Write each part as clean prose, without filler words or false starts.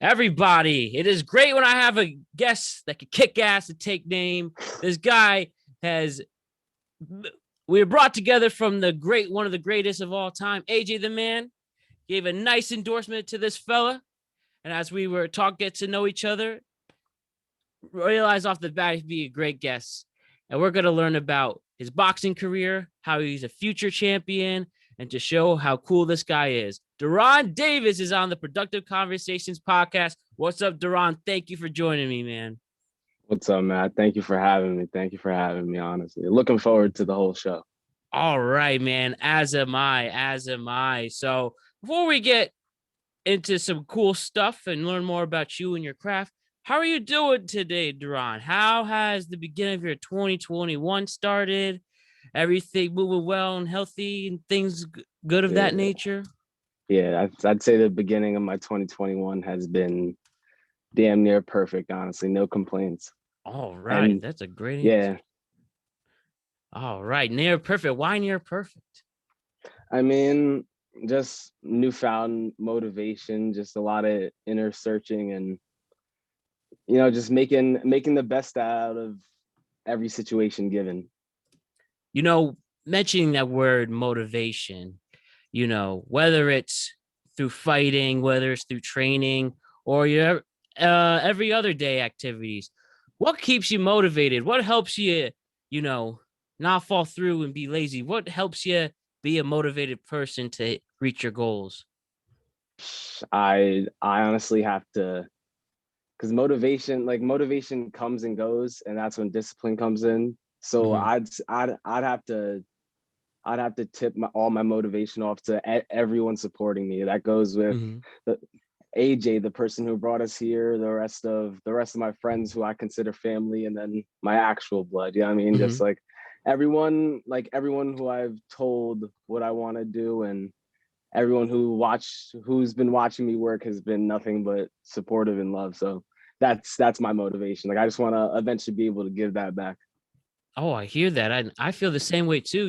Everybody, it is great when I have a guest that can kick ass and take name. This guy has we were brought together from one of the greatest of all time. AJ the man gave a nice endorsement to this fella, and as we were get to know each other, realized off the bat he'd be a great guest. And we're gonna learn about his boxing career, how he's a future champion, and to show how cool this guy is. Deron Davis is on the Productive Conversations podcast. What's up, Deron? Thank you for joining me, man. What's up, Matt? Thank you for having me. Thank you for having me, honestly. Looking forward to the whole show. All right, man. As am I. As am I. So before we get into some cool stuff and learn more about you and your craft, how are you doing today, Deron? How has the beginning of your 2021 started? Everything moving well and healthy and things good of that Yeah, nature? yeah. I'd say the beginning of my 2021 has been damn near perfect, honestly. No complaints. All right. And That's a great answer. yeah, All right. Near perfect. Why near perfect? I mean, just newfound motivation, just a lot of inner searching and just making the best out of every situation given. You know, mentioning that word motivation, whether it's through fighting, whether it's through training or your every other day activities, what keeps you motivated? What helps you, you know, not fall through and be lazy? What helps you be a motivated person to reach your goals? I honestly have to, because motivation comes and goes, and that's when discipline comes in. So Mm-hmm. I'd have to tip all my motivation off to everyone supporting me. That goes with Mm-hmm. the AJ, the person who brought us here, the rest of my friends who I consider family, and then my actual blood. Yeah, I mean, Mm-hmm. just everyone who I've told what I want to do, and everyone who's been watching me work has been nothing but supportive and love. So that's my motivation. Like I just want to eventually be able to give that back. Oh, I hear that. I feel the same way too.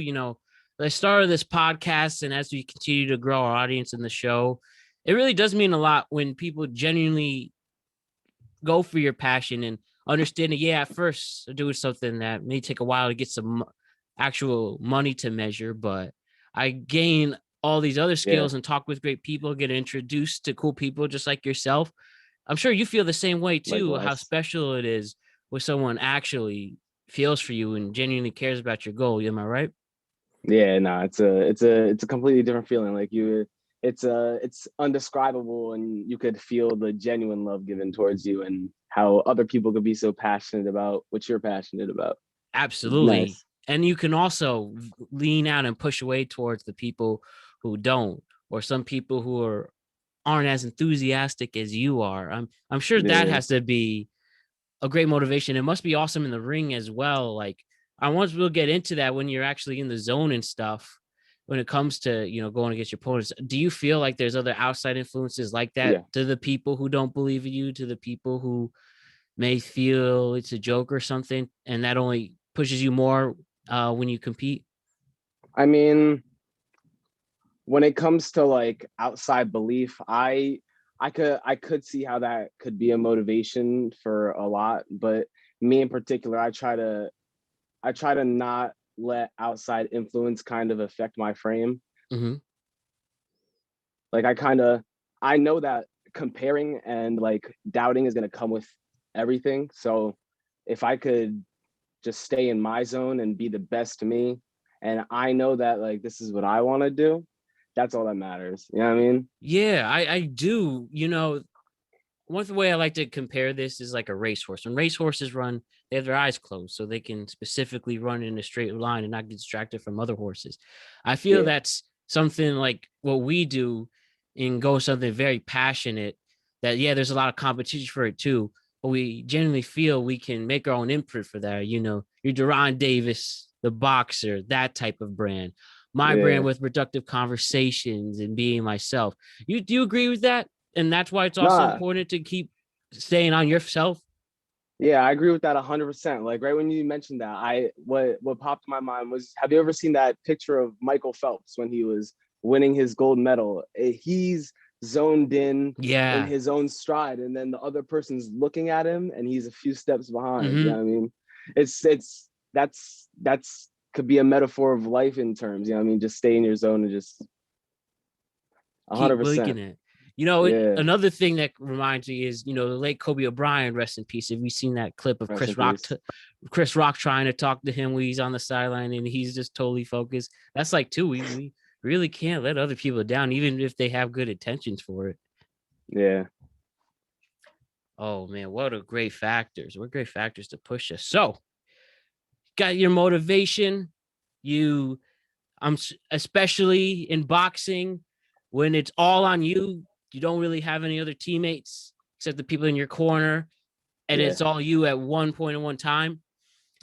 The start of this podcast, and as we continue to grow our audience in the show, it really does mean a lot when people genuinely go for your passion and understanding. Yeah, at first doing something that may take a while to get some actual money to measure, but I gain all these other Yeah, skills and talk with great people, get introduced to cool people just like yourself. I'm sure you feel the same way too, how likewise. special it is when someone actually feels for you and genuinely cares about your goal. Am I right? Yeah, no, it's a completely different feeling. Like it's undescribable, and you could feel the genuine love given towards you, and how other people could be so passionate about what you're passionate about. It's Absolutely. nice. And you can also lean out and push away towards the people who don't, or some people who aren't as enthusiastic as you are. I'm sure that Yeah, has to be a great motivation. It must be awesome in the ring as well. Like I once we'll get into that when you're actually in the zone and stuff. When it comes to going against your opponents, do you feel like there's other outside influences like that yeah. to the people who don't believe in you, to the people who may feel it's a joke or something, and that only pushes you more when you compete? I mean, when it comes to like outside belief, I could see how that could be a motivation for a lot, but me in particular, I try to not let outside influence kind of affect my frame. Mm-hmm. Like I know that comparing and like doubting is going to come with everything. So if I could just stay in my zone and be the best to me, and I know that like this is what I want to do, that's all that matters. You know what I mean? Yeah, I do. One way I like to compare this is like a racehorse. When racehorses run, they have their eyes closed so they can specifically run in a straight line and not get distracted from other horses. I feel Yeah. that's something like what we do and go something very passionate that, yeah, there's a lot of competition for it too, but we genuinely feel we can make our own imprint for that. You're Deron Davis, the boxer, that type of brand. My brand Yeah. with productive conversations and being myself. Do you agree with that? And that's why it's also Nah, important to keep staying on yourself. yeah, I agree with that 100%. Like right when you mentioned that, what popped in my mind was, have you ever seen that picture of Michael Phelps when he was winning his gold medal? He's zoned in Yeah. his own stride, and then the other person's looking at him and he's a few steps behind. You know Hmm. what I mean? It's that's could be a metaphor of life in terms, you know what I mean? Just stay in your zone and just Keep winking 100%. it. Yeah. Another thing that reminds me is, the late Kobe O'Brien, rest in peace. Have you seen that clip of Rest in peace. Chris Rock trying to talk to him when he's on the sideline and he's just totally focused? That's like, too, we really can't let other people down, even if they have good intentions for it. Yeah. Oh man, what a great factors. What great factors to push us. So, got your motivation. You especially in boxing, when it's all on you, you don't really have any other teammates except the people in your corner, and Yeah. it's all you at one point in one time.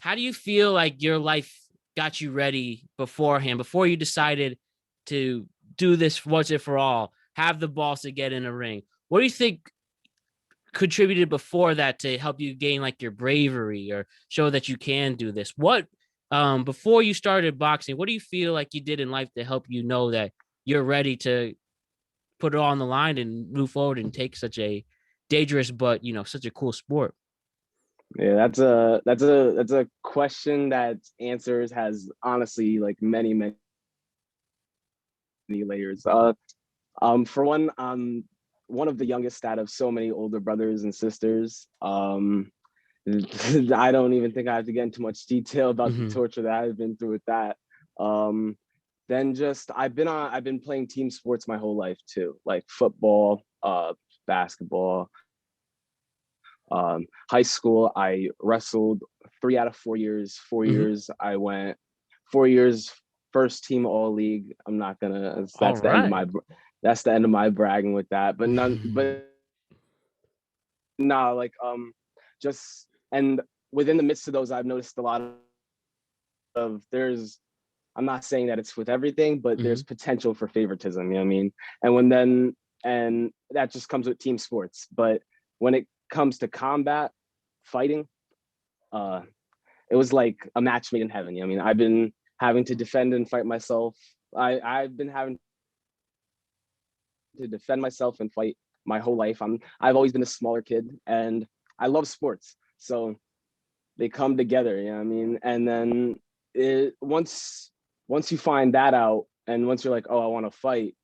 How do you feel like your life got you ready beforehand, before you decided to do this once and for all, have the balls to get in a ring? What do you think contributed before that to help you gain like your bravery or show that you can do this? What before you started boxing, what do you feel like you did in life to help you know that you're ready to put it all on the line and move forward and take such a dangerous but such a cool sport? Yeah, that's a question that answers has honestly like many layers. For one, one of the youngest out of so many older brothers and sisters. I don't even think I have to get into much detail about the Mm-hmm. torture that I've been through with that. Um, then just I've been playing team sports my whole life too, like football, basketball. High school, I wrestled 3 out of 4 years. Four Mm-hmm. years, I went 4 years first team all league. I'm not gonna. All right. That's the end of my bragging with that. But none. But nah, like just and within the midst of those, I've noticed a lot of there's. I'm not saying that it's with everything, but Mm-hmm. there's potential for favoritism. You know what I mean? And when then and that just comes with team sports. But when it comes to combat fighting, uh, it was like a match made in heaven. You know what I mean? I've been having to defend and fight myself. I've been having to defend myself and fight my whole life. I've always been a smaller kid and I love sports. So they come together, you know what I mean? And then once you find that out and once you're like, oh, I want to fight,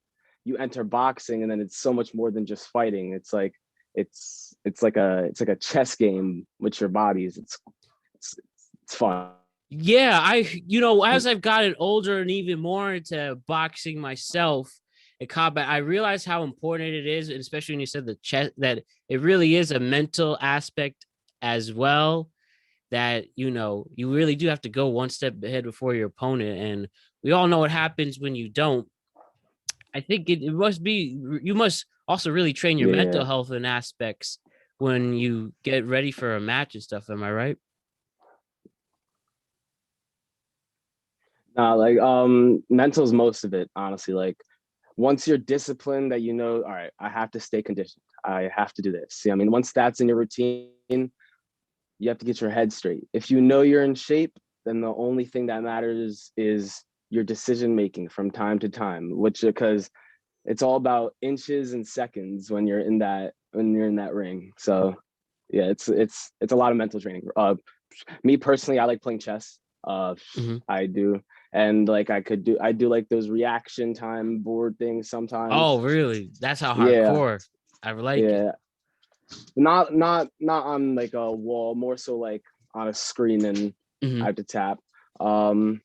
you enter boxing and then it's so much more than just fighting. It's like it's like a chess game with your bodies. It's it's fun. Yeah, as I've gotten older and even more into boxing myself and combat, I realize how important it is, and especially when you said the chess, that it really is a mental aspect as well. That you really do have to go one step ahead before your opponent, and we all know what happens when you don't. I think it must be you must also really train your mental Yeah. health and aspects when you get ready for a match and stuff. Am I right? Nah, like mental's most of it, honestly. Like once you're disciplined that you know, all right, I have to stay conditioned. I have to do this. See, I mean, once that's in your routine, you have to get your head straight. If you know you're in shape, then the only thing that matters is your decision making from time to time, which because it's all about inches and seconds when you're in that ring. So yeah, it's a lot of mental training. Me personally, I like playing chess. Mm-hmm. I do, and like I do like those reaction time board things sometimes. Oh, really? That's how Yeah, hardcore. I like it. yeah. Not on like a wall, more so like on a screen, and I Mhm. have to tap. Um,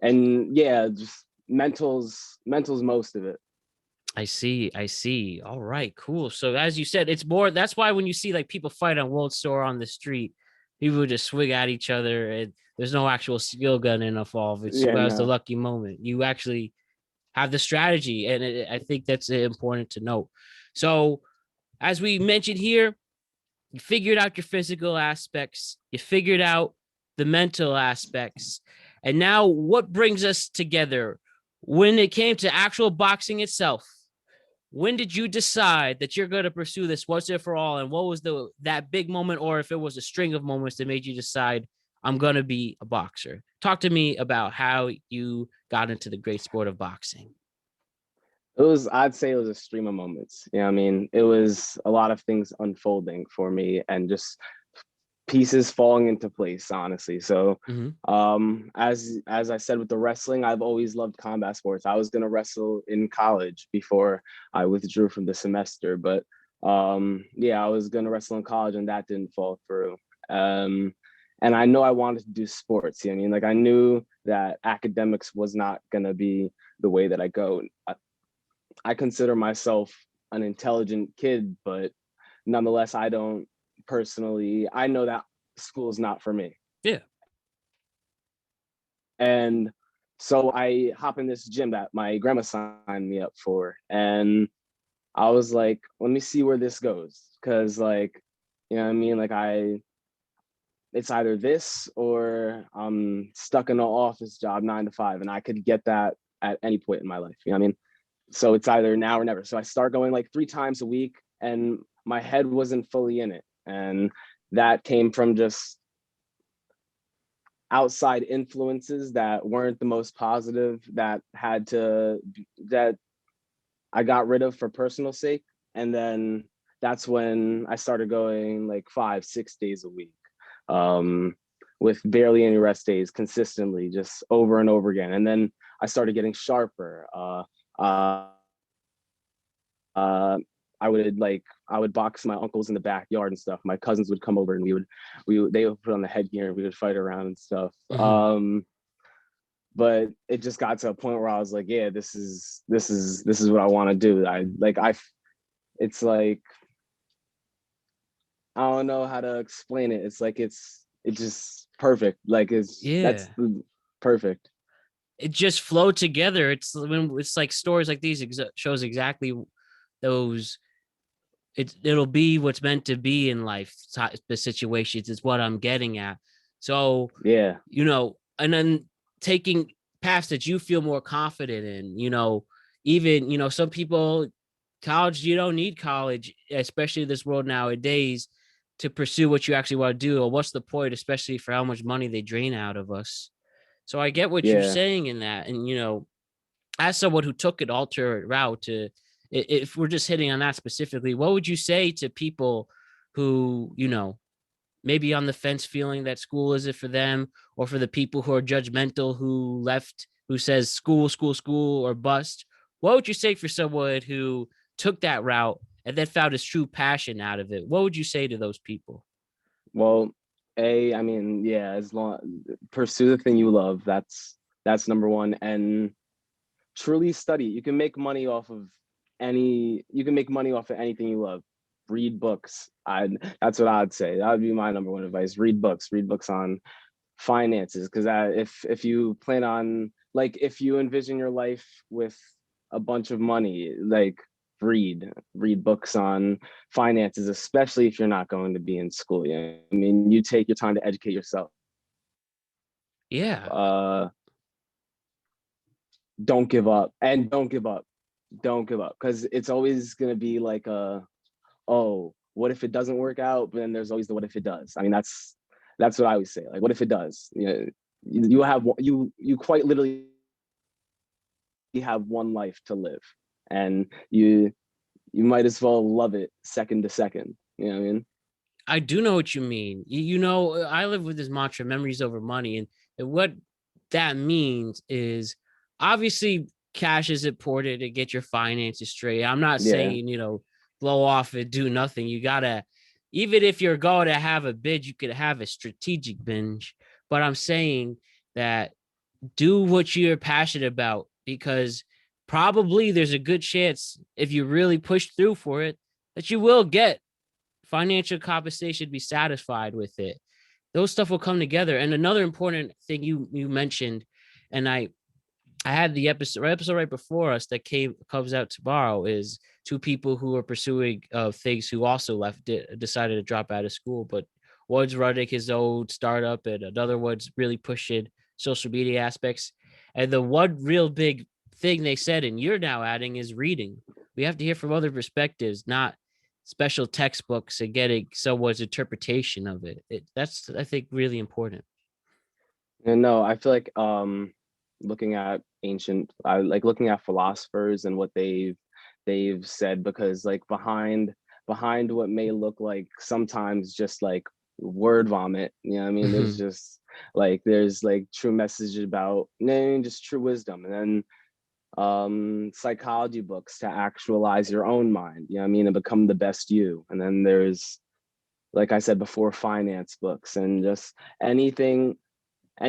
and yeah, just mental's most of it. I see. I see. All right, cool. So as you said, it's more. That's why when you see like people fight on World Store on the street, people just swing at each other, and there's no actual skill gun involved. It's who Yeah, has the no, lucky moment. You actually have the strategy, and I think that's important to note. So as we mentioned here, you figured out your physical aspects, you figured out the mental aspects. And now, what brings us together when it came to actual boxing itself? When did you decide that you're going to pursue this once and for all? And what was that big moment, or if it was a string of moments that made you decide I'm going to be a boxer? Talk to me about how you got into the great sport of boxing. I'd say it was a stream of moments. You know what I mean? It was a lot of things unfolding for me and just pieces falling into place, honestly. So Hmm. as I said with the wrestling, I've always loved combat sports. I was gonna wrestle in college before I withdrew from the semester, but yeah, I was gonna wrestle in college and that didn't fall through. Um and I know I wanted to do sports. You know what I mean? Like I knew that academics was not gonna be the way that I go. I consider myself an intelligent kid, but nonetheless, I don't personally, I know that school is not for me. Yeah. And so I hop in this gym that my grandma signed me up for. And I was like, let me see where this goes. Cause like, you know what I mean? Like it's either this or I'm stuck in an office job 9 to 5. And I could get that at any point in my life. You know what I mean? So it's either now or never. So I start going like 3 times a week and my head wasn't fully in it. And that came from just outside influences that weren't the most positive that I got rid of for personal sake. And then that's when I started going like 5, 6 days a week, um, with barely any rest days consistently, just over and over again. And then I started getting sharper. Uh, uh, I would box my uncles in the backyard and stuff. My cousins would come over and they would put on the headgear and we would fight around and stuff. Hmm. But it just got to a point where I was like, yeah, this is what I want to do. It's like I don't know how to explain it. It's like it's just perfect. Like Yeah. perfect. It just flowed together. It's like stories like these shows exactly those. It'll be what's meant to be in life. The situations is what I'm getting at. So, Yeah, and then taking paths that you feel more confident in. Even some people, college, you don't need college, especially in this world nowadays, to pursue what you actually want to do. Or what's the point, especially for how much money they drain out of us. So I get what you're yeah. saying in that, and as someone who took an alternate route to, if we're just hitting on that specifically, what would you say to people who, maybe on the fence feeling that school isn't for them, or for the people who are judgmental who left, who says school, school, school, or bust? What would you say for someone who took that route and then found his true passion out of it? What would you say to those people? Well, I mean, yeah, as long pursue the thing you love. That's number one. And truly study. You can make money off of anything you love. Read books. I That's what I'd say. That would be my number one advice. Read books on finances. Because if you plan on, like, if you envision your life with a bunch of money, like, read books on finances, especially if you're not going to be in school. You know? I mean, you take your time to educate yourself. Yeah. uh don't give up, and don't give up, because it's always going to be like oh, what if it doesn't work out? But then there's always the what if it does. I mean, that's what I always say. Like, what if it does? You have you quite literally have one life to live, and you might as well love it second to second. You know what I mean? I do know what you mean. I live with this mantra, memories over money. And what that means is, obviously cash is important to get your finances straight. I'm not Yeah, saying, blow off and do nothing. You gotta, even if you're going to have a binge, you could have a strategic binge. But I'm saying that do what you're passionate about, because probably there's a good chance, if you really push through for it, that you will get financial compensation, be satisfied with it. Those stuff will come together. And another important thing you mentioned, and I had the episode right before us that comes out tomorrow, is two people who are pursuing things who also decided to drop out of school, but one's running his own startup and another one's really pushing social media aspects. And the one real big thing they said, and you're now adding, is reading. We have to hear from other perspectives, not special textbooks, and getting someone's interpretation of it. That's, I think, really important. and no, I feel like looking at ancient, I like looking at philosophers and what they've said, because like behind what may look like sometimes just like word vomit, you know what I mean? There's just like there's like true message about just true wisdom. And then psychology books to actualize your own mind, you know what I mean, and become the best you. And then there's, like I said before, finance books and just anything to,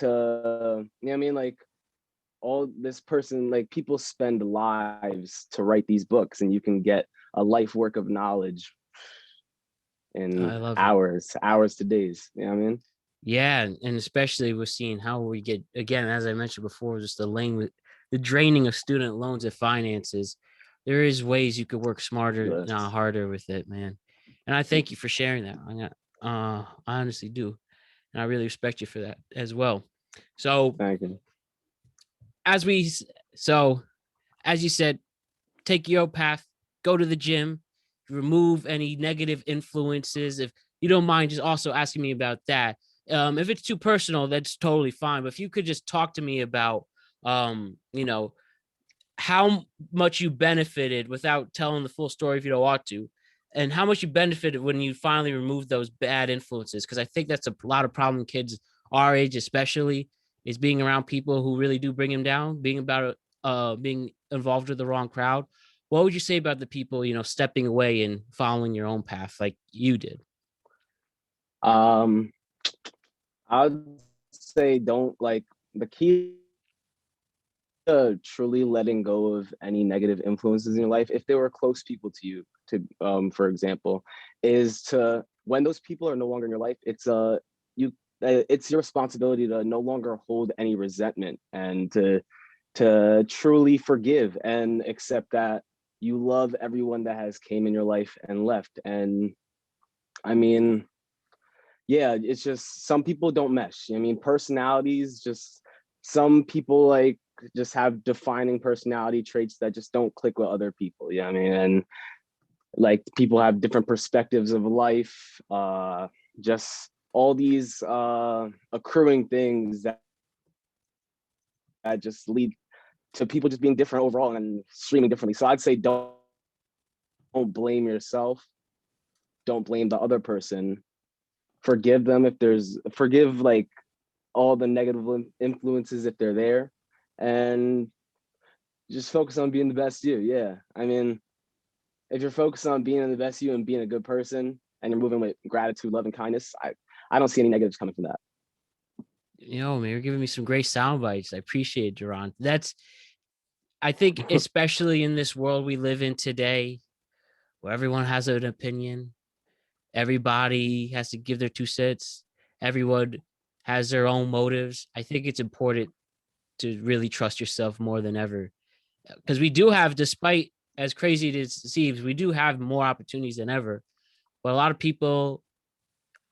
you know what I mean, like all this person, like people spend lives to write these books, and you can get a life work of knowledge in I love it. hours to days, you know what I mean? Yeah, and especially with seeing how we get, again, as I mentioned before, just the draining of student loans and finances. There is ways you could work smarter, not Yes. harder with it, man. And I thank you for sharing that. I honestly do, and I really respect you for that as well. So Thank you. as we, so as you said, take your path, go to the gym, remove any negative influences. If you don't mind just also asking me about that. If it's too personal, that's totally fine. But if you could just talk to me about, you know, how much you benefited without telling the full story if you don't want to, and how much you benefited when you finally removed those bad influences. Because I think that's a lot of problem kids our age, especially, is being around people who really do bring them down, being involved with the wrong crowd. What would you say about the people, stepping away and following your own path like you did? um I'd say don't like the key to truly letting go of any negative influences in your life, if they were close people to you, to for example, is to, when those people are no longer in your life, you it's your responsibility to no longer hold any resentment, and to truly forgive and accept that you love everyone that has came in your life and left. And I mean, yeah, it's just some people don't mesh. I mean, personalities just, some people like just have defining personality traits that just don't click with other people. Yeah, I mean, and like people have different perspectives of life. Just all these accruing things that just lead to people just being different overall and streaming differently. So I'd say don't blame yourself. Don't blame the other person. Forgive them if there's, forgive like all the negative influences if they're there, and just focus on being the best you. Yeah, I mean, if you're focused on being the best you and being a good person, and you're moving with gratitude, love, and kindness, I don't see any negatives coming from that. Man, you're giving me some great sound bites. I appreciate it, Deron. I think, especially in this world we live in today, where everyone has an opinion, everybody has to give their 2 cents, everyone has their own motives. I think it's important to really trust yourself more than ever, because we do have, despite as crazy as it seems, we do have more opportunities than ever. But a lot of people,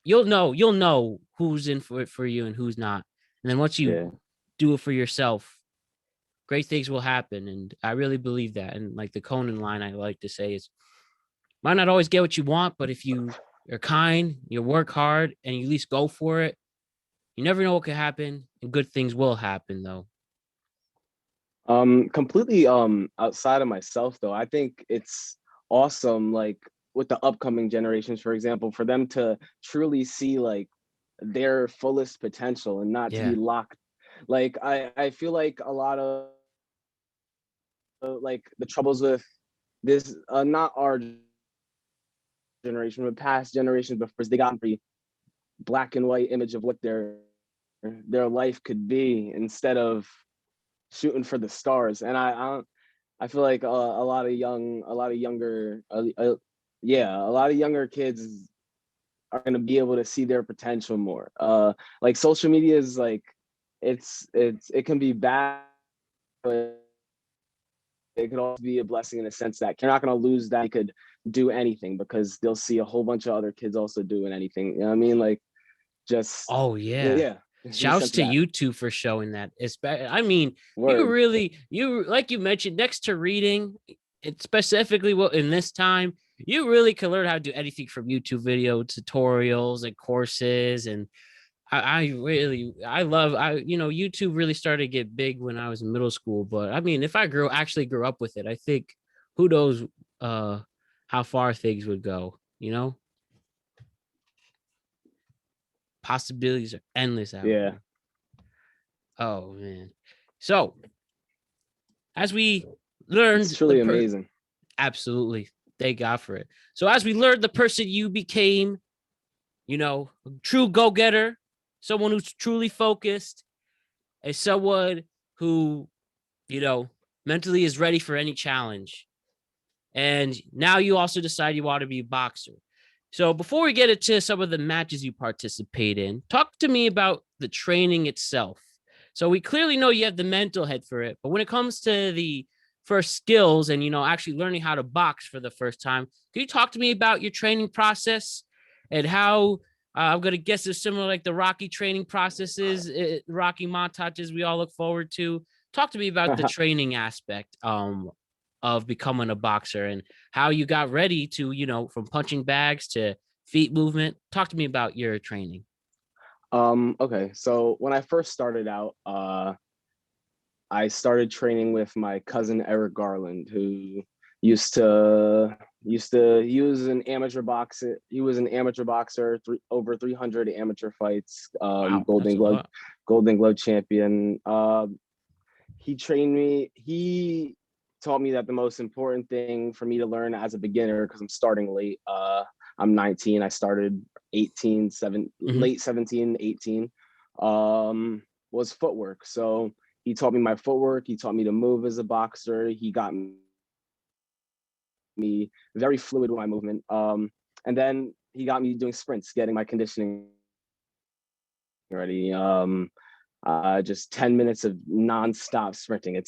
you'll know who's in for it for you and who's not. And then once you Yeah. do it for yourself, great things will happen. And I really believe that. And like the Conan line I like to say is, might not always get what you want, but if you are kind, you work hard, and you at least go for it, you never know what could happen, and good things will happen though. Completely outside of myself though, I think it's awesome, like with the upcoming generations, for example, for them to truly see like their fullest potential and not to be Yeah. locked. Like I feel like a lot of like the troubles with this, not our generation, but past generations before, they got the black and white image of what their life could be instead of shooting for the stars. And I feel like a lot of younger, yeah, a lot of younger kids are going to be able to see their potential more. Like social media is like, it can be bad, but it could also be a blessing in the sense that you're not going to lose that you could do anything, because they'll see a whole bunch of other kids also doing anything. You know what I mean? Like just, Oh yeah. yeah, in the Shouts sense of to that. YouTube for showing that. I mean, Word. you like you mentioned, next to reading, it specifically what in this time, you really can learn how to do anything from YouTube video tutorials and courses. And I love, YouTube really started to get big when I was in middle school. But I mean, if I actually grew up with it, I think who knows how far things would go, possibilities are endless out Yeah, here. Oh man. So as we it's learned truly amazing. absolutely, thank God for it. So as we learned the person you became, a true go-getter, someone who's truly focused, and someone who, you know, mentally is ready for any challenge. And now you also decide you want to be a boxer. So before we get into some of the matches you participate in, talk to me about the training itself. So we clearly know you have the mental head for it, but when it comes to the first skills and actually learning how to box for the first time, can you talk to me about your training process and how I'm gonna guess it's similar like the Rocky training processes, Rocky montages we all look forward to. Talk to me about the training aspect of becoming a boxer and how you got ready to, from punching bags to feet movement. Talk to me about your training. Okay, so when I first started out, I started training with my cousin Eric Garland, who used to he was an amateur boxer. He was an amateur boxer, over 300 amateur fights, Wow, that's a lot. Golden Glove champion. He trained me. He taught me that the most important thing for me to learn as a beginner, because I'm starting late. I'm 19. I started 18, Mhm. late 17, 18. Was footwork. So he taught me my footwork. He taught me to move as a boxer. He got me very fluid with my movement. And then he got me doing sprints, getting my conditioning ready. Just 10 minutes of nonstop sprinting. Wow.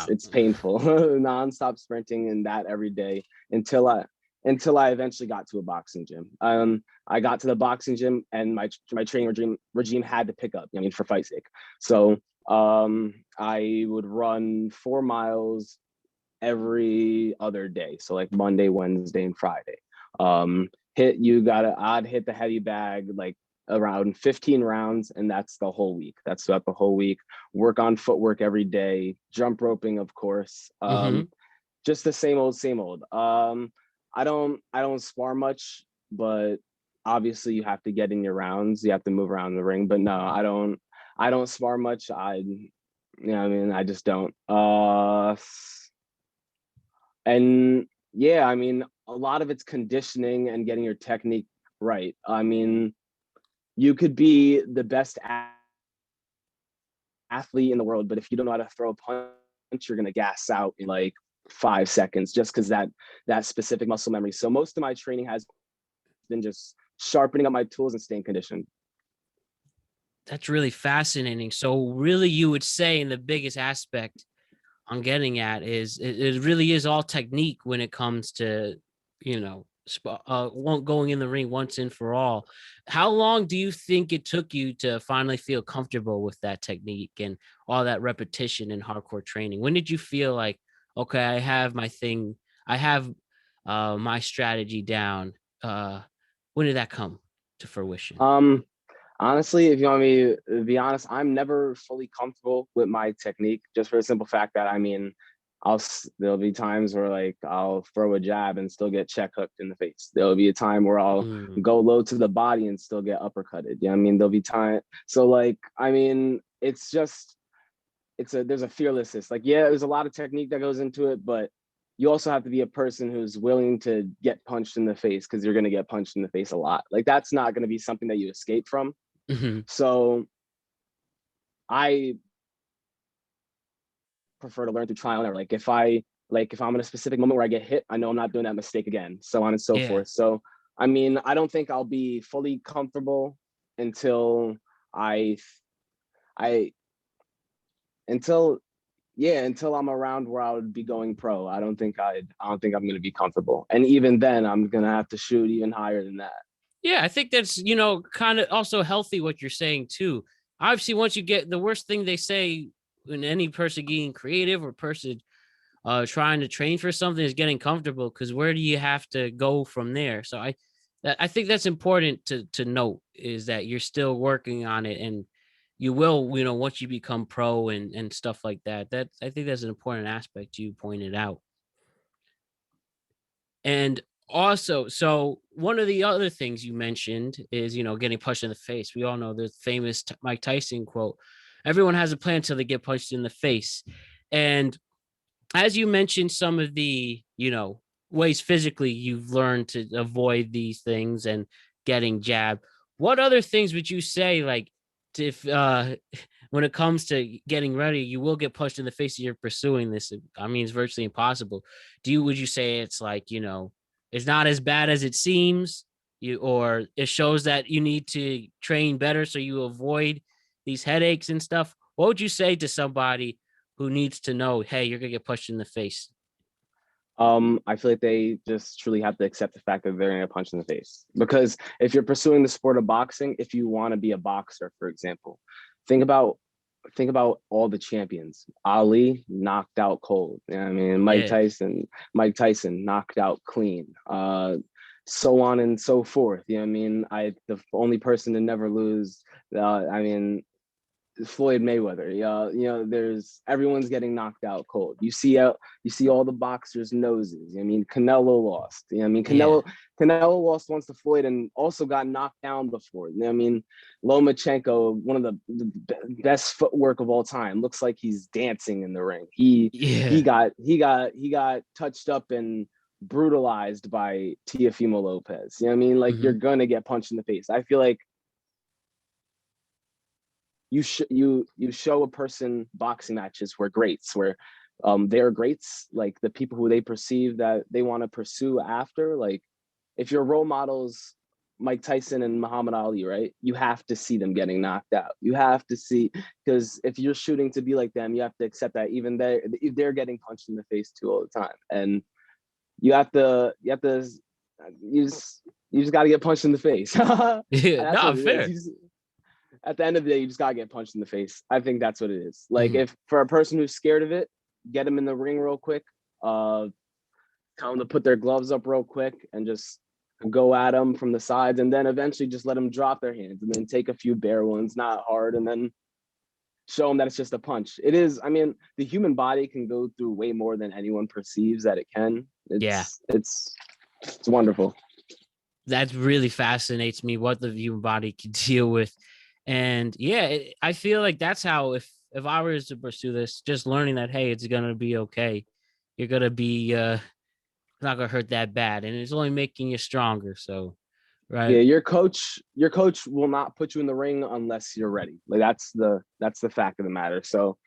It's painful. Nonstop sprinting and that every day until I eventually got to a boxing gym. I got to the boxing gym and my training regime had to pick up, I mean, for fight's sake. So I would run 4 miles every other day. So like Monday, Wednesday, and Friday. I'd hit the heavy bag like around 15 rounds, and that's the whole week. That's throughout the whole week. Work on footwork every day, jump roping, of course. Hmm. Just the same old, same old. I don't spar much, but obviously you have to get in your rounds. You have to move around the ring. But no, I don't spar much. I mean, I just don't. And yeah, I mean, a lot of it's conditioning and getting your technique right. I mean, you could be the best athlete in the world, but if you don't know how to throw a punch, you're gonna gas out in like 5 seconds, just because that specific muscle memory. So most of my training has been just sharpening up my tools and staying conditioned. That's really fascinating. So really you would say in the biggest aspect I'm getting at is it really is all technique when it comes to, going in the ring once and for all. How long do you think it took you to finally feel comfortable with that technique and all that repetition and hardcore training? When did you feel like, okay, I have my thing, I have my strategy down? When did that come to fruition? Um, Honestly, if you want me to be honest, I'm never fully comfortable with my technique, just for the simple fact that, I mean, there'll be times where like I'll throw a jab and still get check hooked in the face. There'll be a time where I'll Mm, go low to the body and still get uppercutted. I mean, there'll be time. So like, I mean, it's just there's a fearlessness. Like, yeah, there's a lot of technique that goes into it, but you also have to be a person who's willing to get punched in the face, because you're going to get punched in the face a lot. Like, that's not going to be something that you escape from. mhm. So I prefer to learn through trial and error. If I'm in a specific moment where I get hit, I know I'm not doing that mistake again, so on and so Yeah. forth. So I mean, I don't think I'll be fully comfortable until I I until yeah, until I'm around where I would be going pro. I don't think I'm gonna be comfortable. And even then I'm gonna have to shoot even higher than that. Yeah, I think that's, kind of also healthy what you're saying too. Obviously, once you get the worst thing they say when any person getting creative or person trying to train for something is getting comfortable, because where do you have to go from there? So I think that's important to note, is that you're still working on it, and you will, once you become pro and stuff like that. That I think that's an important aspect you pointed out. And also, so one of the other things you mentioned is, getting punched in the face. We all know the famous Mike Tyson quote: "Everyone has a plan until they get punched in the face." And as you mentioned, some of the, ways physically you've learned to avoid these things and getting jabbed. What other things would you say, like, if when it comes to getting ready, you will get punched in the face if you're pursuing this? I mean, it's virtually impossible. Would you say it's like, it's not as bad as it seems, or it shows that you need to train better so you avoid these headaches and stuff? What would you say to somebody who needs to know, hey, you're gonna get punched in the face? I feel like they just truly have to accept the fact that they're gonna get punched in the face. Because if you're pursuing the sport of boxing, if you want to be a boxer, for example, think about think about all the champions. Ali knocked out cold. You know what I mean, Yeah. Mike Tyson knocked out clean. So on and so forth. You know what I mean? The only person to never lose. I mean, Floyd Mayweather. Yeah, there's everyone's getting knocked out cold. You see all the boxers' noses. I mean, Canelo lost. I mean, Yeah. Canelo lost once to Floyd and also got knocked down before. I mean, Lomachenko, one of the best footwork of all time, looks like he's dancing in the ring. He Yeah. got touched up and brutalized by Teofimo Lopez. You know what I mean? Like, you're Hmm. gonna get punched in the face. I feel like you show a person boxing matches where greats, where they're greats, like the people who they perceive that they want to pursue after. Like, if your role models Mike Tyson and Muhammad Ali, right? You have to see them getting knocked out. You have to see, because if you're shooting to be like them, you have to accept that even they're getting punched in the face too all the time, and you just got to get punched in the face. Yeah. That's No, what it is. fair. At the end of the day, you just gotta get punched in the face. I think that's what it is. Like, Hmm. if for a person who's scared of it, get them in the ring real quick. Tell them to put their gloves up real quick and just go at them from the sides, and then eventually just let them drop their hands, and then take a few bare ones, not hard, and then show them that it's just a punch. It is. I mean, the human body can go through way more than anyone perceives that it can. Yeah. It's wonderful. That really fascinates me, what the human body can deal with. And yeah, I feel like that's how, if I was to pursue this, just learning that, hey, it's gonna be okay. You're gonna be not gonna hurt that bad, and it's only making you stronger. So, right. Yeah, your coach will not put you in the ring unless you're ready. Like, that's the fact of the matter. So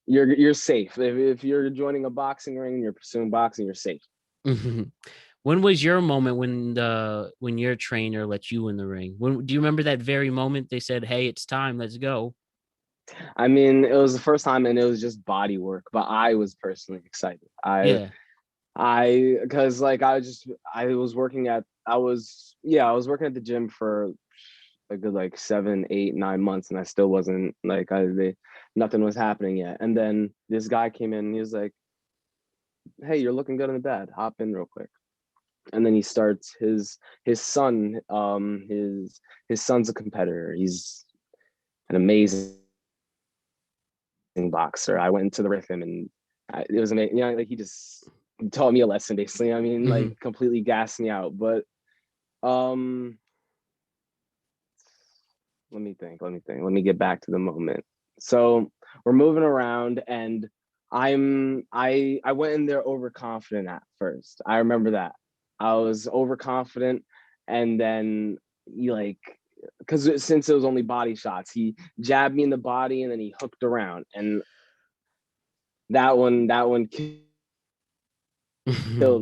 you're safe. If you're joining a boxing ring and you're pursuing boxing, you're safe. Mhm. When was your moment when your trainer let you in the ring? When do you remember that very moment they said, "Hey, it's time, let's go"? I mean, it was the first time and it was just body work, but I was personally excited. Yeah. Because like I was working at I was yeah I was working at the gym for a good like 7, 8, 9 months, and I still wasn't like nothing was happening yet. And then this guy came in and he was like, "Hey, you're looking good in the bed. Hop in real quick." And then he starts his son. His son's a competitor. He's an amazing boxer. I went into the with him, and it was amazing. Like, he just taught me a lesson, basically. I mean, Hmm. like, completely gassed me out. But um, let me get back to the moment. So we're moving around, and I went in there overconfident at first. I remember that. I was overconfident, and then he, like, because since it was only body shots, he jabbed me in the body and then he hooked around, and that one killed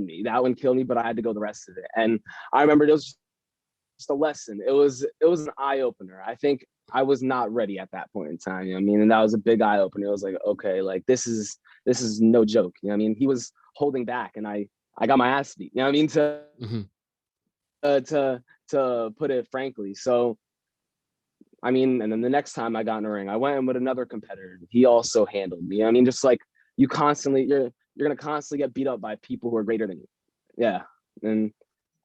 me. That one killed me, but I had to go the rest of it. And I remember it was just a lesson. It was an eye opener. I think I was not ready at that point in time. You know what I mean? And that was a big eye opener. It was like, okay, like, this is no joke. You know what I mean? He was holding back, and I got my ass beat. You know what I mean? Hmm. To put it frankly. So I mean, and then the next time I got in a ring, I went in with another competitor. He also handled me. You know what I mean? Just like, you're gonna constantly get beat up by people who are greater than you. Yeah. And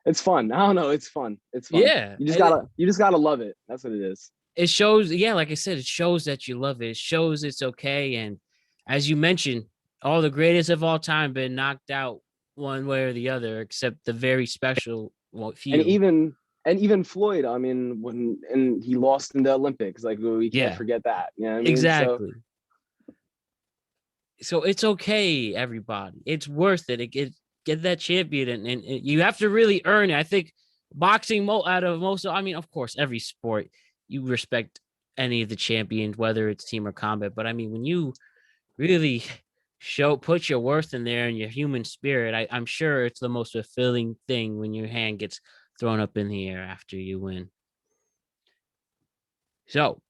It's fun. I don't know. It's fun. It's fun. Yeah. You just gotta love it. That's what it is. It shows, yeah, like I said, it shows that you love it. It shows it's okay. And as you mentioned, all the greatest of all time been knocked out one way or the other, except the very special And few. even Floyd, I mean, and he lost in the Olympics, like we can't Yeah, forget that. You know what I mean? So exactly. So it's okay, everybody. It's worth it. Get that champion, and you have to really earn it. I think boxing out of most, I mean, of course, every sport you respect any of the champions, whether it's team or combat. But I mean, when you really put your worth in there and your human spirit, I'm sure it's the most fulfilling thing when your hand gets thrown up in the air after you win. So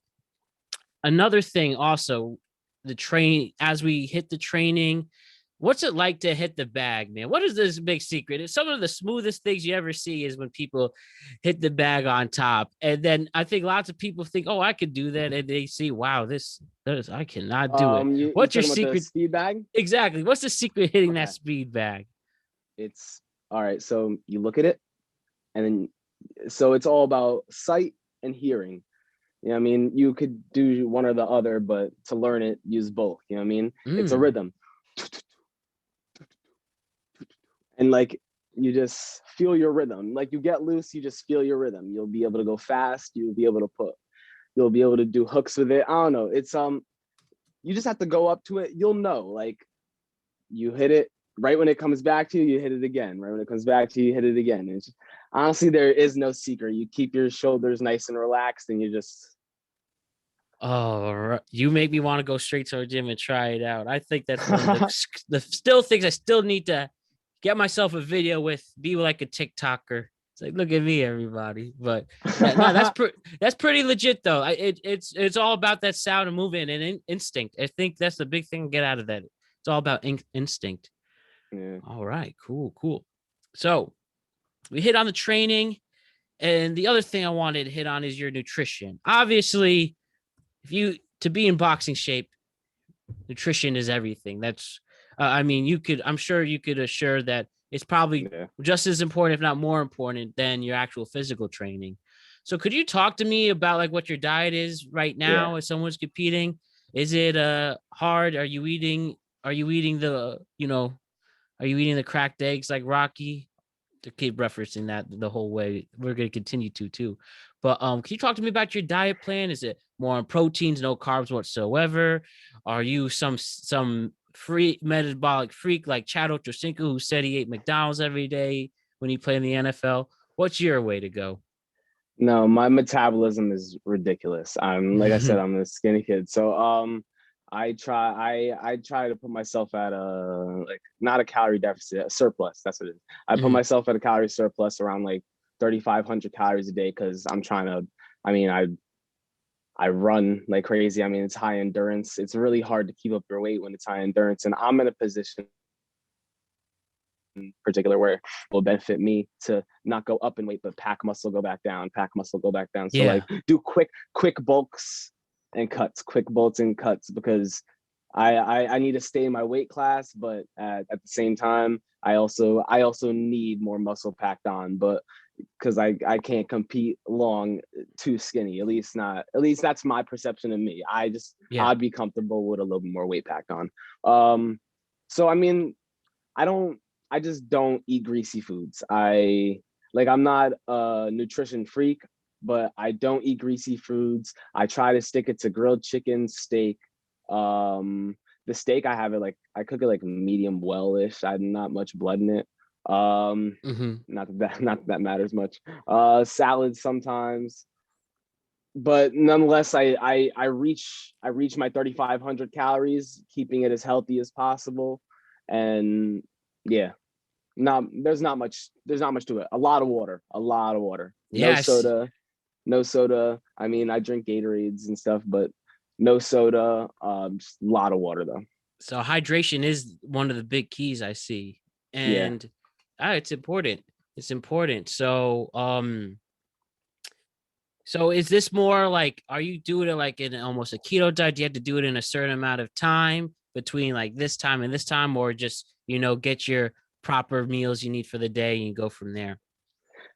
another thing also, the train, as we hit the training, what's it like to hit the bag, man? What is this big secret? It's some of the smoothest things you ever see is when people hit the bag on top. And then I think lots of people think, oh, I could do that. And they see, wow, this I cannot do it. you What's your talking about the secret? speed bag? Exactly. What's the secret hitting that Okay. speed bag? It's all right. So you look at it, and then so it's all about sight and hearing. You know what I mean? You could do one or the other, but to learn it, use both. You know what I mean? It's a Mm. rhythm. And like you just feel your rhythm. Like you get loose, you just feel your rhythm. You'll be able to go fast. You'll be able to do hooks with it. I don't know. It's you just have to go up to it. You'll know. Like you hit it right when it comes back to you, you hit it again. Right when it comes back to you, you hit it again. It's honestly, there is no secret. You keep your shoulders nice and relaxed, and you just Oh, you make me want to go straight to our gym and try it out. I think that's one of the still things I still need to get myself a video with, be like a TikToker. It's like, look at me, everybody. But yeah, no, that's pretty legit though. It's all about that sound and movement and instinct. I think that's the big thing to get out of that. It's all about instinct. yeah. All right, cool. So we hit on the training, and the other thing I wanted to hit on is your nutrition. Obviously, if you to be in boxing shape, nutrition is everything. That's I mean, I'm sure you could assure that it's probably Yeah. just as important, if not more important, than your actual physical training. So could you talk to me about like what your diet is right Yeah. now as someone's competing? Is it hard? Are you eating the, are you eating the cracked eggs like Rocky? To keep referencing that the whole way. We're going to continue to too. But can you talk to me about your diet plan? Is it more on proteins, no carbs whatsoever? Are you some free metabolic freak like Chad Ochocinco who said he ate McDonald's every day when he played in the NFL? What's your way to go? No, my metabolism is ridiculous. I'm like I said, I'm a skinny kid. So I try to put myself at a like not a calorie deficit, a surplus. That's what it is. I put Mhm. myself at a calorie surplus around like 3,500 calories a day because I'm trying to. I mean, I run like crazy. I mean, it's high endurance. It's really hard to keep up your weight when it's high endurance, and I'm in a position in particular where it will benefit me to not go up in weight, but pack muscle, go back down, pack muscle, go back down. So Yeah. like do quick bulks and cuts, quick bolts and cuts because I need to stay in my weight class, but at the same time, I also need more muscle packed on, but because I can't compete long too skinny. At least that's my perception of me. Yeah. I'd be comfortable with a little bit more weight packed on. So I mean, I don't I just don't eat greasy foods. I'm not a nutrition freak, but I don't eat greasy foods. I try to stick it to grilled chicken, steak. The steak I have it like I cook it like medium well-ish. I not much blood in it. Hmm. Not that matters much. Salads sometimes, but nonetheless, I reach my 3,500 calories, keeping it as healthy as possible, and yeah, not there's not much to it. A lot of water. No Yes. soda, no soda. I mean, I drink Gatorades and stuff, but no soda. Just a lot of water though. So hydration is one of the big keys I see. Yeah. And it's important. It's important. So is this more like, are you doing it like in almost a keto diet? Do you have to do it in a certain amount of time between like this time and this time, or just, get your proper meals you need for the day and you go from there?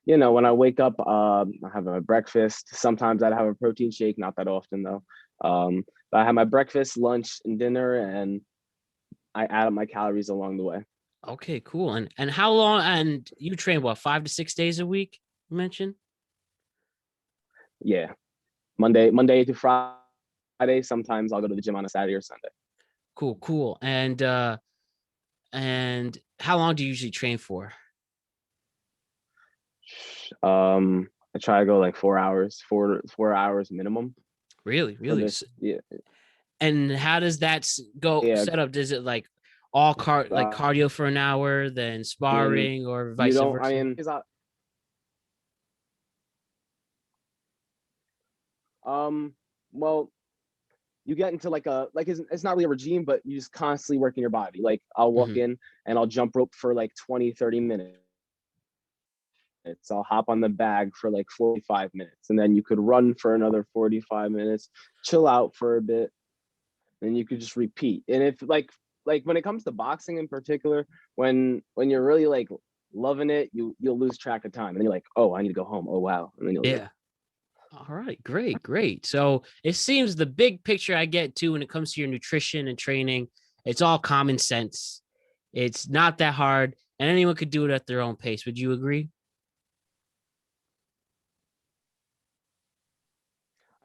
when I wake up, I have my breakfast. Sometimes I'd have a protein shake, not that often though. But I have my breakfast, lunch, and dinner, and I add up my calories along the way. Okay, cool. And how long? And you train what, 5 to 6 days a week? You mentioned. Yeah, Monday to Friday. Sometimes I'll go to the gym on a Saturday or Sunday. Cool, cool. And how long do you usually train for? I try to go like 4 hours, 4 hours minimum Really, for really. this. Yeah, And how does that go yeah. set up? Does it like all like Uh, cardio for an hour, then I mean, sparring, or you vice don't. I versa? mean, um, well, you get into like it's not really a regime, but you just constantly working your body. Like I'll walk Hmm. in and I'll jump rope for like 20, 30 minutes. I'll hop on the bag for like 45 minutes, and then you could run for another 45 minutes, chill out for a bit, and you could just repeat. And if like when it comes to boxing in particular, when you're really like loving it, you'll lose track of time, and you're like, oh, I need to go home. Oh wow, and then you'll Yeah. All right, great, great. So it seems the big picture I get to when it comes to your nutrition and training, it's all common sense. It's not that hard, and anyone could do it at their own pace. Would you agree?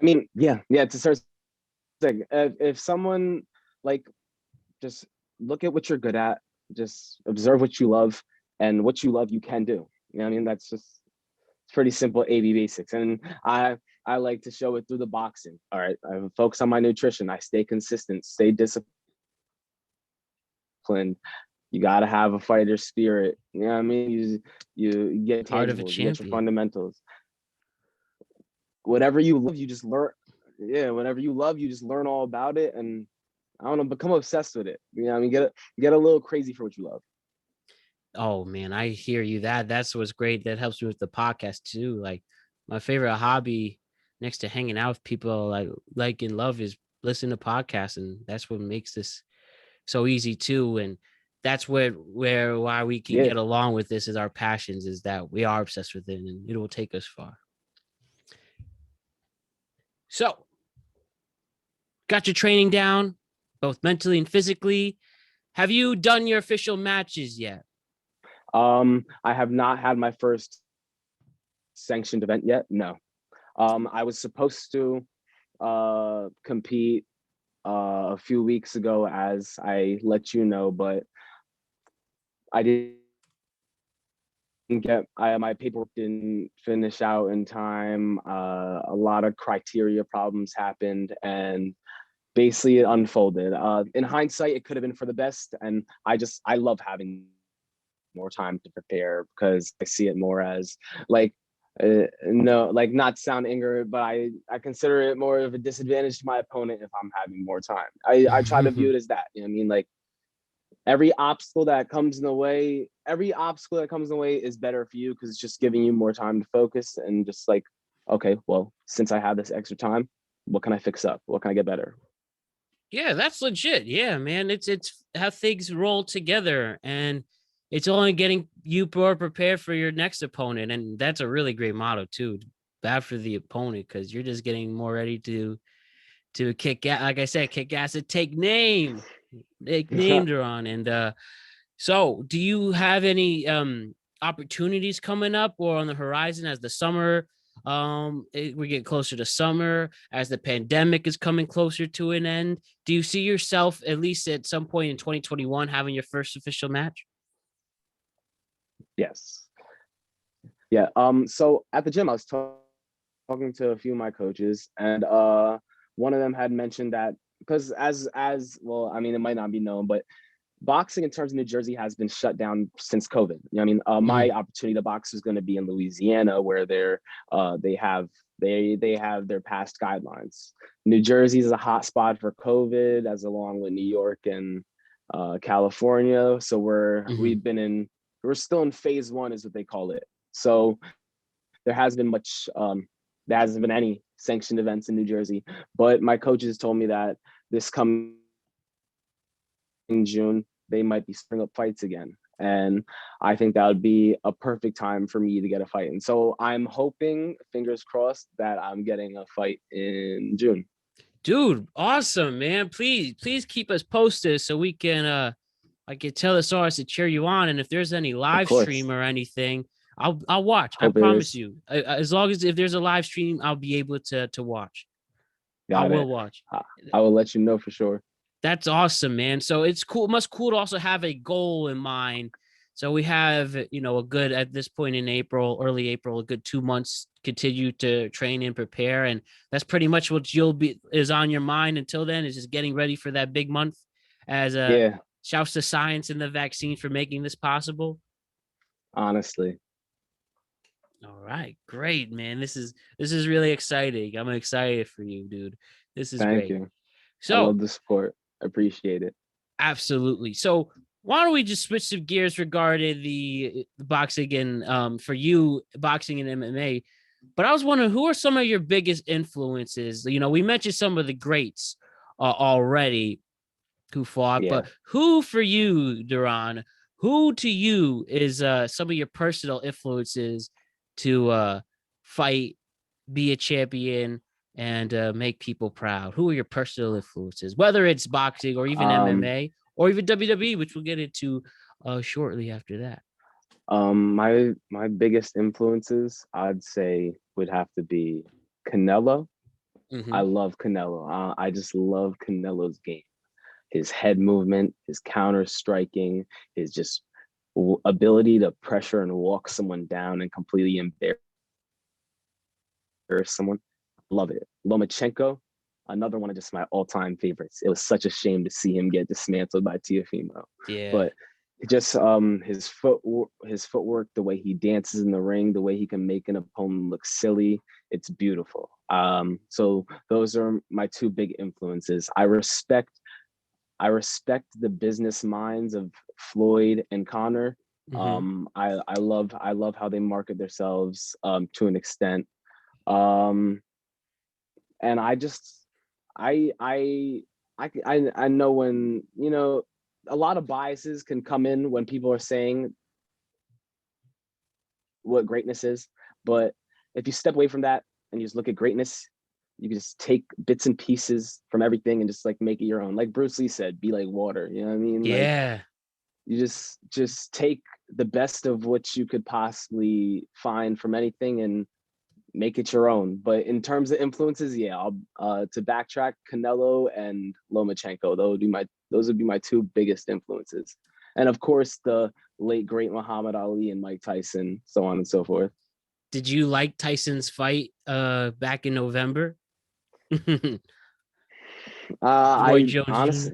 I mean, yeah. It's a certain thing. If someone like just look at what you're good at, just observe what you love, and what you love you can do. You know what I mean? That's just it's pretty simple AB basics. And I like to show it through the boxing. All right. I focus on my nutrition. I stay consistent, stay disciplined. You gotta have a fighter spirit. You know what I mean? You get Heart of a tangibles, you get your champion. fundamentals. Whatever you love, you just learn. Yeah, whatever you love, you just learn all about it, and I don't know, become obsessed with it. You know what I mean? Get a little crazy for what you love. Oh man, I hear you. That's what's great. That helps me with the podcast too. Like my favorite hobby next to hanging out with people like and love is listening to podcasts, and that's what makes this so easy too. And that's where why we can Yeah. get along with this is our passions is that we are obsessed with it and it will take us far. So got your training down, both mentally and physically. Have you done your official matches yet? I have not had my first sanctioned event yet. No. I was supposed to compete a few weeks ago, as I let you know, but I didn't get my paperwork didn't finish out in time. A lot of criteria problems happened, and basically it unfolded. In hindsight, it could have been for the best, and I love having more time to prepare because I see it more as like no, like not sound angry, but I consider it more of a disadvantage to my opponent if I'm having more time. I try to view it as that. You know what I mean? Like every obstacle that comes in the way is better for you because it's just giving you more time to focus and just like, okay, well, since I have this extra time, what can I fix up? What can I get better? Yeah, that's legit. Yeah, man. It's how things roll together and it's only getting you more prepared for your next opponent. And that's a really great motto too. Bad for the opponent because you're just getting more ready to kick gas, like I said, kick gas and take name. Take name Deron. And so do you have any opportunities coming up or on the horizon as the summer we get closer to summer as the pandemic is coming closer to an end? Do you see yourself at least at some point in 2021 having your first official match? Yes. Yeah. So at the gym, I was talking to a few of my coaches, and one of them had mentioned that because as well, I mean, it might not be known, but boxing in terms of New Jersey has been shut down since COVID. You know what I mean? My Mhm. opportunity to box is going to be in Louisiana, where they have they have their past guidelines. New Jersey is a hot spot for COVID, as along with New York and California. So Mhm. we're still in phase one, is what they call it. So there has been much there hasn't been any sanctioned events in New Jersey. But my coaches told me that this coming June, they might be spring up fights again. and I think that would be a perfect time for me to get a fight. And so I'm hoping, fingers crossed, that I'm getting a fight in June. Dude, awesome, man. Please keep us posted so we can I can tell the stars to cheer you on. And if there's any Of live course. stream or anything, I'll watch. I Hope it promise is. you. As long as if there's a live stream, I'll be able to watch. I Got will it. watch. I will let you know for sure. That's awesome, man. So it's cool. It must cool to also have a goal in mind. So we have, a good at this point in April, early April, a good 2 months continue to train and prepare. And that's pretty much what you'll be is on your mind until then, is just getting ready for that big month as a Yeah, shouts to science and the vaccine for making this possible. honestly. All right, great, man. This is really exciting. I'm excited for you, dude. This is Thank great. you. I So love the sport. Appreciate it. absolutely. So why don't we just switch some gears regarding the boxing and for you boxing and MMA? But I was wondering, who are some of your biggest influences? We mentioned some of the greats already who fought, Yeah. but who for you, Deron? Who to you is some of your personal influences to fight, be a champion, and make people proud? Who are your personal influences, whether it's boxing or even Um, MMA or even WWE, which we'll get into shortly after that? my biggest influences, I'd say, would have to be Canelo. I Mm-hmm. love Canelo. I just love Canelo's game. His head movement, his counter striking, his just ability to pressure and walk someone down and completely embarrass someone. Love it. Lomachenko, another one of just my all-time favorites. It was such a shame to see him get dismantled by Tiafimo, Yeah. but just his footwork, the way he dances in the ring, the way he can make an opponent look silly, it's beautiful. So those are my two big influences. I respect the business minds of Floyd and Conor. Mm-hmm. I love how they market themselves to an extent. Um, and I I I know when a lot of biases can come in when people are saying what greatness is, but if you step away from that and you just look at greatness, you can just take bits and pieces from everything and just like make it your own. Like Bruce Lee said, be like water. You know what I mean? Like Yeah. you just take the best of what you could possibly find from anything and make it your own. But in terms of influences, yeah, I'll to backtrack, Canelo and Lomachenko. Those would be my two biggest influences. And of course the late great Muhammad Ali and Mike Tyson, so on and so forth. Did you like Tyson's fight back in November? Roy I Jones Jr. honestly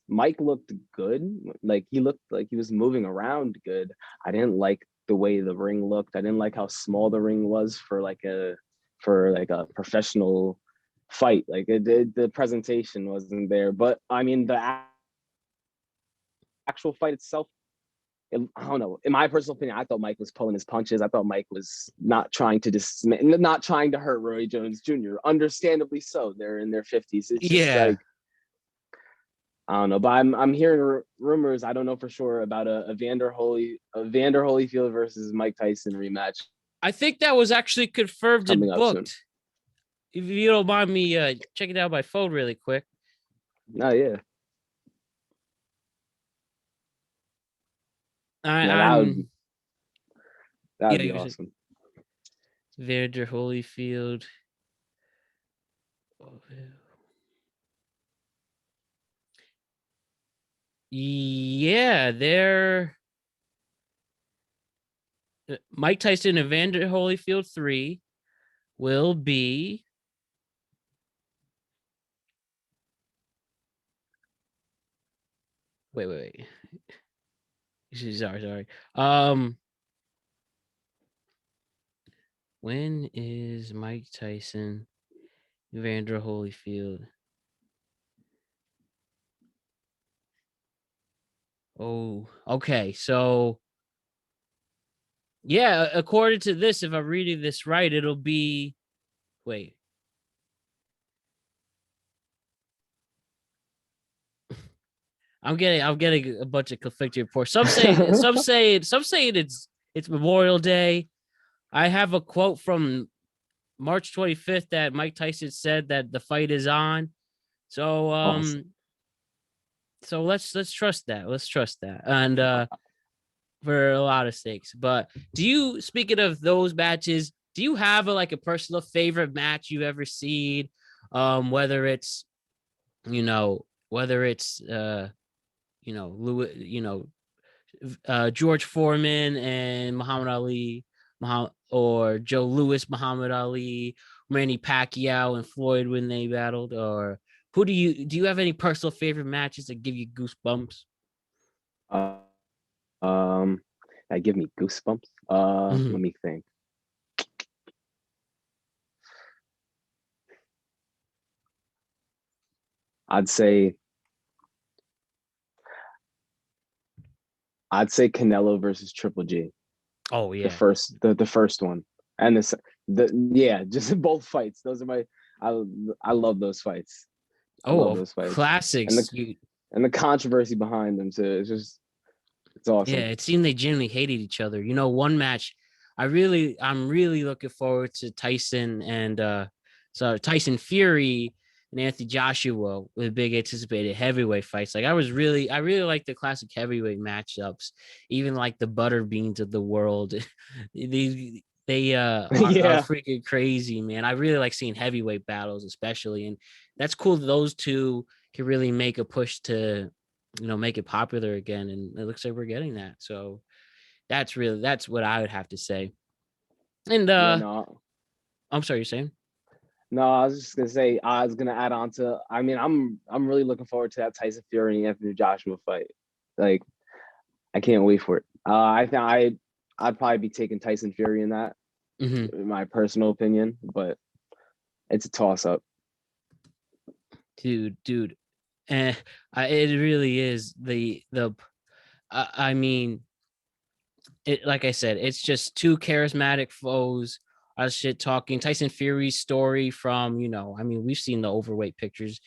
Mike looked good. Like he looked like he was moving around good. I didn't like the way the ring looked. I didn't like how small the ring was for like a professional fight. Like the presentation wasn't there. But I mean, the actual fight itself, I don't know. In my personal opinion, I thought Mike was pulling his punches. I thought Mike was not trying to hurt Roy Jones Jr. Understandably so. They're in their 50s. It's just Yeah. like I don't know, but I'm hearing rumors. I don't know for sure about a Vander Holyfield versus Mike Tyson rematch I think that was actually confirmed coming and up soon. booked. If you don't mind me checking out my phone really quick. Oh yeah, no, that would I'm that yeah, would be you said awesome. Vander Holyfield. Yeah, they're Mike Tyson and Vander Holyfield 3 will be wait. Sorry. Um, when is Mike Tyson, Vander Holyfield? Oh, okay. So yeah, according to this, if I'm reading this right, it'll be wait. I'm getting a bunch of conflicting reports. Some say it's Memorial Day. I have a quote from March 25th that Mike Tyson said that the fight is on. So Awesome. so let's trust that. Let's trust that. And for a lot of stakes. But do you, speaking of those matches, do you have like a personal favorite match you've ever seen? Whether it's whether it's Louis, George Foreman and Muhammad Ali, or Joe Louis, Muhammad Ali, Manny Pacquiao and Floyd when they battled, or who do you have any personal favorite matches that give you goosebumps? Uh, um, that give me goosebumps. Let Mhm. me think. I'd say I'd say Canelo versus Triple G. Oh The yeah. first one, and the yeah, just both fights. Those are my I I love those fights. I Oh, love of those fights, and classics. the controversy behind them too. It's Yeah, awesome. it seemed they genuinely hated each other. One match I'm really looking forward to Tyson and Tyson Fury and Anthony Joshua with big anticipated heavyweight fights. Like I really like the classic heavyweight matchups, even like the butter beans of the world. They are Yeah, freaking crazy, man. I really like seeing heavyweight battles, especially, and that's cool. Those two can really make a push to make it popular again. And it looks like we're getting that. So that's what I would have to say. And yeah, no, I'm sorry, you're saying? no. I was just gonna say I was gonna add on to. I mean, I'm really looking forward to that Tyson Fury and Anthony Joshua fight. Like, I can't wait for it. I think I'd probably be taking Tyson Fury in that, Hmm. in my personal opinion, but it's a toss up. Dude. Eh, it really is I mean, it, like I said, it's just two charismatic foes. Shit talking Tyson Fury's story from, I mean, we've seen the overweight pictures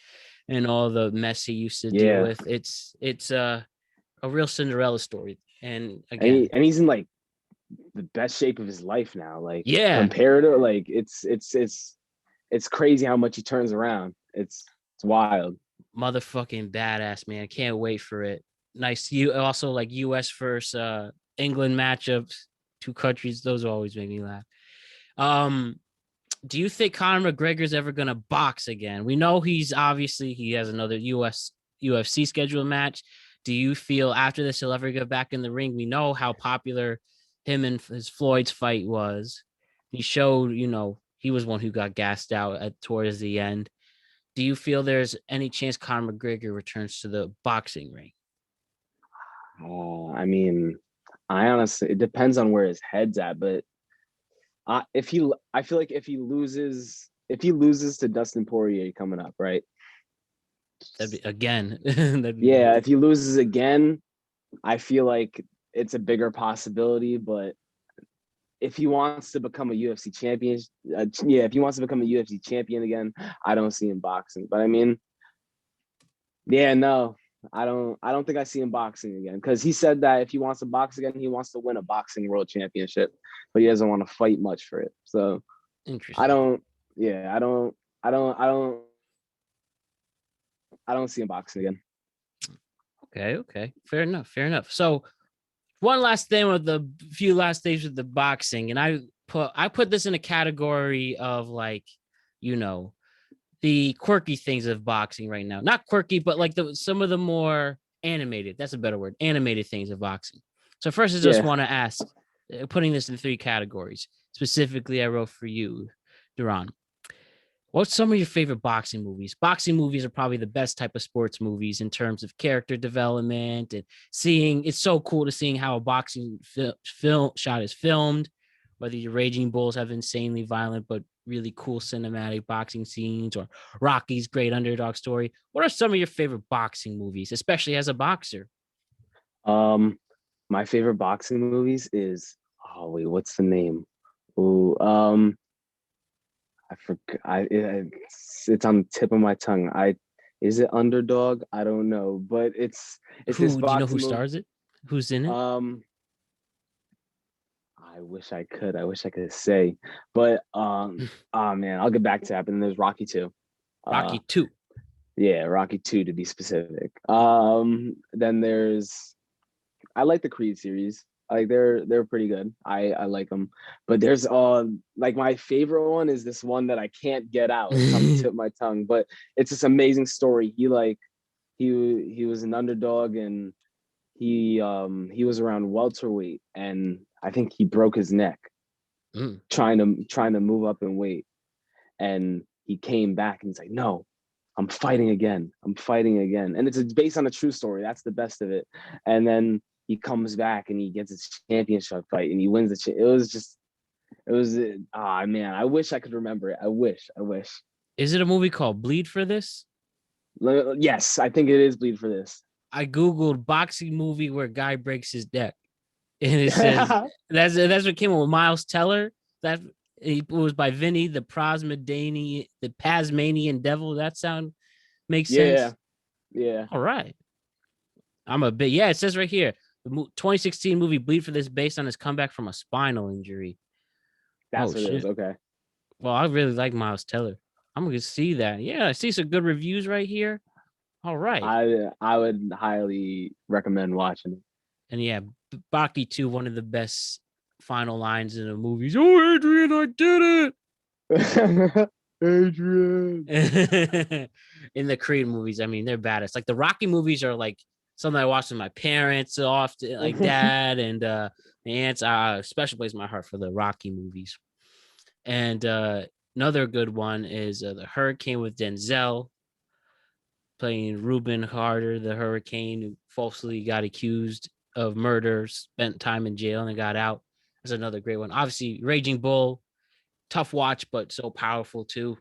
and all the mess he used to deal Yeah, with. It's a real Cinderella story. And and again, he's in like the best shape of his life now. Like yeah, compared to like it's crazy how much he turns around. It's wild. motherfucking badass, man. Can't wait for it. Nice. You also like US versus England matchups, two countries. Those always make me laugh. Um, do you think Conor McGregor's ever gonna box again? We know he has another UFC scheduled match. Do you feel after this he'll ever get back in the ring? We know how popular him and his Floyd's fight was. He showed, he was one who got gassed out towards the end. Do you feel there's any chance Conor McGregor returns to the boxing ring? I mean, I honestly, it depends on where his head's at, but I feel like if he loses to Dustin Poirier coming up, right? That'd be again. That'd be Yeah, brutal. if he loses again, I feel like it's a bigger possibility. But if he wants to become a UFC champion, yeah, if he wants to become a UFC champion again, I don't see him boxing. But I mean, yeah, no, I don't think I see him boxing again because he said that if he wants to box again, he wants to win a boxing world championship, but he doesn't want to fight much for it. So I Interesting. don't. Yeah, I don't. I don't. I don't see him boxing again. Okay. Fair enough. Fair enough. So one last thing with the few last days with the boxing, and I put this in a category of like, you know, the quirky things of boxing right now. Not quirky, but like the some of the more animated. That's a better word. Animated things of boxing. So first, I just Yeah. want to ask, putting this in three categories specifically, I wrote for you, Deron. What's some of your favorite boxing movies? Boxing movies are probably the best type of sports movies in terms of character development and seeing. It's so cool to seeing how a boxing film shot is filmed. Whether your Raging Bulls have insanely violent but really cool cinematic boxing scenes, or Rocky's great underdog story. What are some of your favorite boxing movies, especially as a boxer? Um, my favorite boxing movies is oh wait, what's the name? Ooh, I forgot. It's on the tip of my tongue. Is it Underdog? I don't know, but it's this Who do you know who boxing movie. stars it? Who's in it? Um, I wish I could. I wish I could say, but oh man, I'll get back to that. And there's Rocky 2. Uh, Rocky 2. yeah, Rocky 2 to be specific. Then there's I like the Creed series. Like they're pretty good. I like them. But there's like my favorite one is this one that I can't get out. It's on the tip of my tongue, but it's this amazing story. He was an underdog and he was around welterweight and I think he broke his neck Mm. trying to move up in weight. And he came back and he's like, no, I'm fighting again. I'm fighting again. And it's based on a true story. That's the best of it. And then he comes back and he gets his championship fight and he wins it was man, I wish I could remember it. I wish. Is it a movie called Bleed for This? Yes, I think it is Bleed for this. I googled boxing movie where guy breaks his neck, and it says that's what came up with Miles Teller. That it was by Vinny the Pasmanian Devil. That sound makes Yeah, sense. yeah. All right, I'm a bit. Yeah, it says right here, the 2016 movie Bleed for This based on his comeback from a spinal injury. That's Oh what it is. shit. Okay. Well, I really like Miles Teller. I'm gonna see that. Yeah, I see some good reviews right here. All right. I would highly recommend watching it. And yeah, Baki 2, one of the best final lines in the movies. Oh, Adrian, I did Adrian. it. In the Creed movies, I mean, they're bad. It's like the Rocky movies are like something I watch with my parents often, like dad and the aunts. Special place in my heart for the Rocky movies. And another good one is The Hurricane with Denzel playing Reuben Carter, the Hurricane, who falsely got accused of murder, spent time in jail, and got out. That's another great one. Obviously, Raging Bull, tough watch, but so powerful too.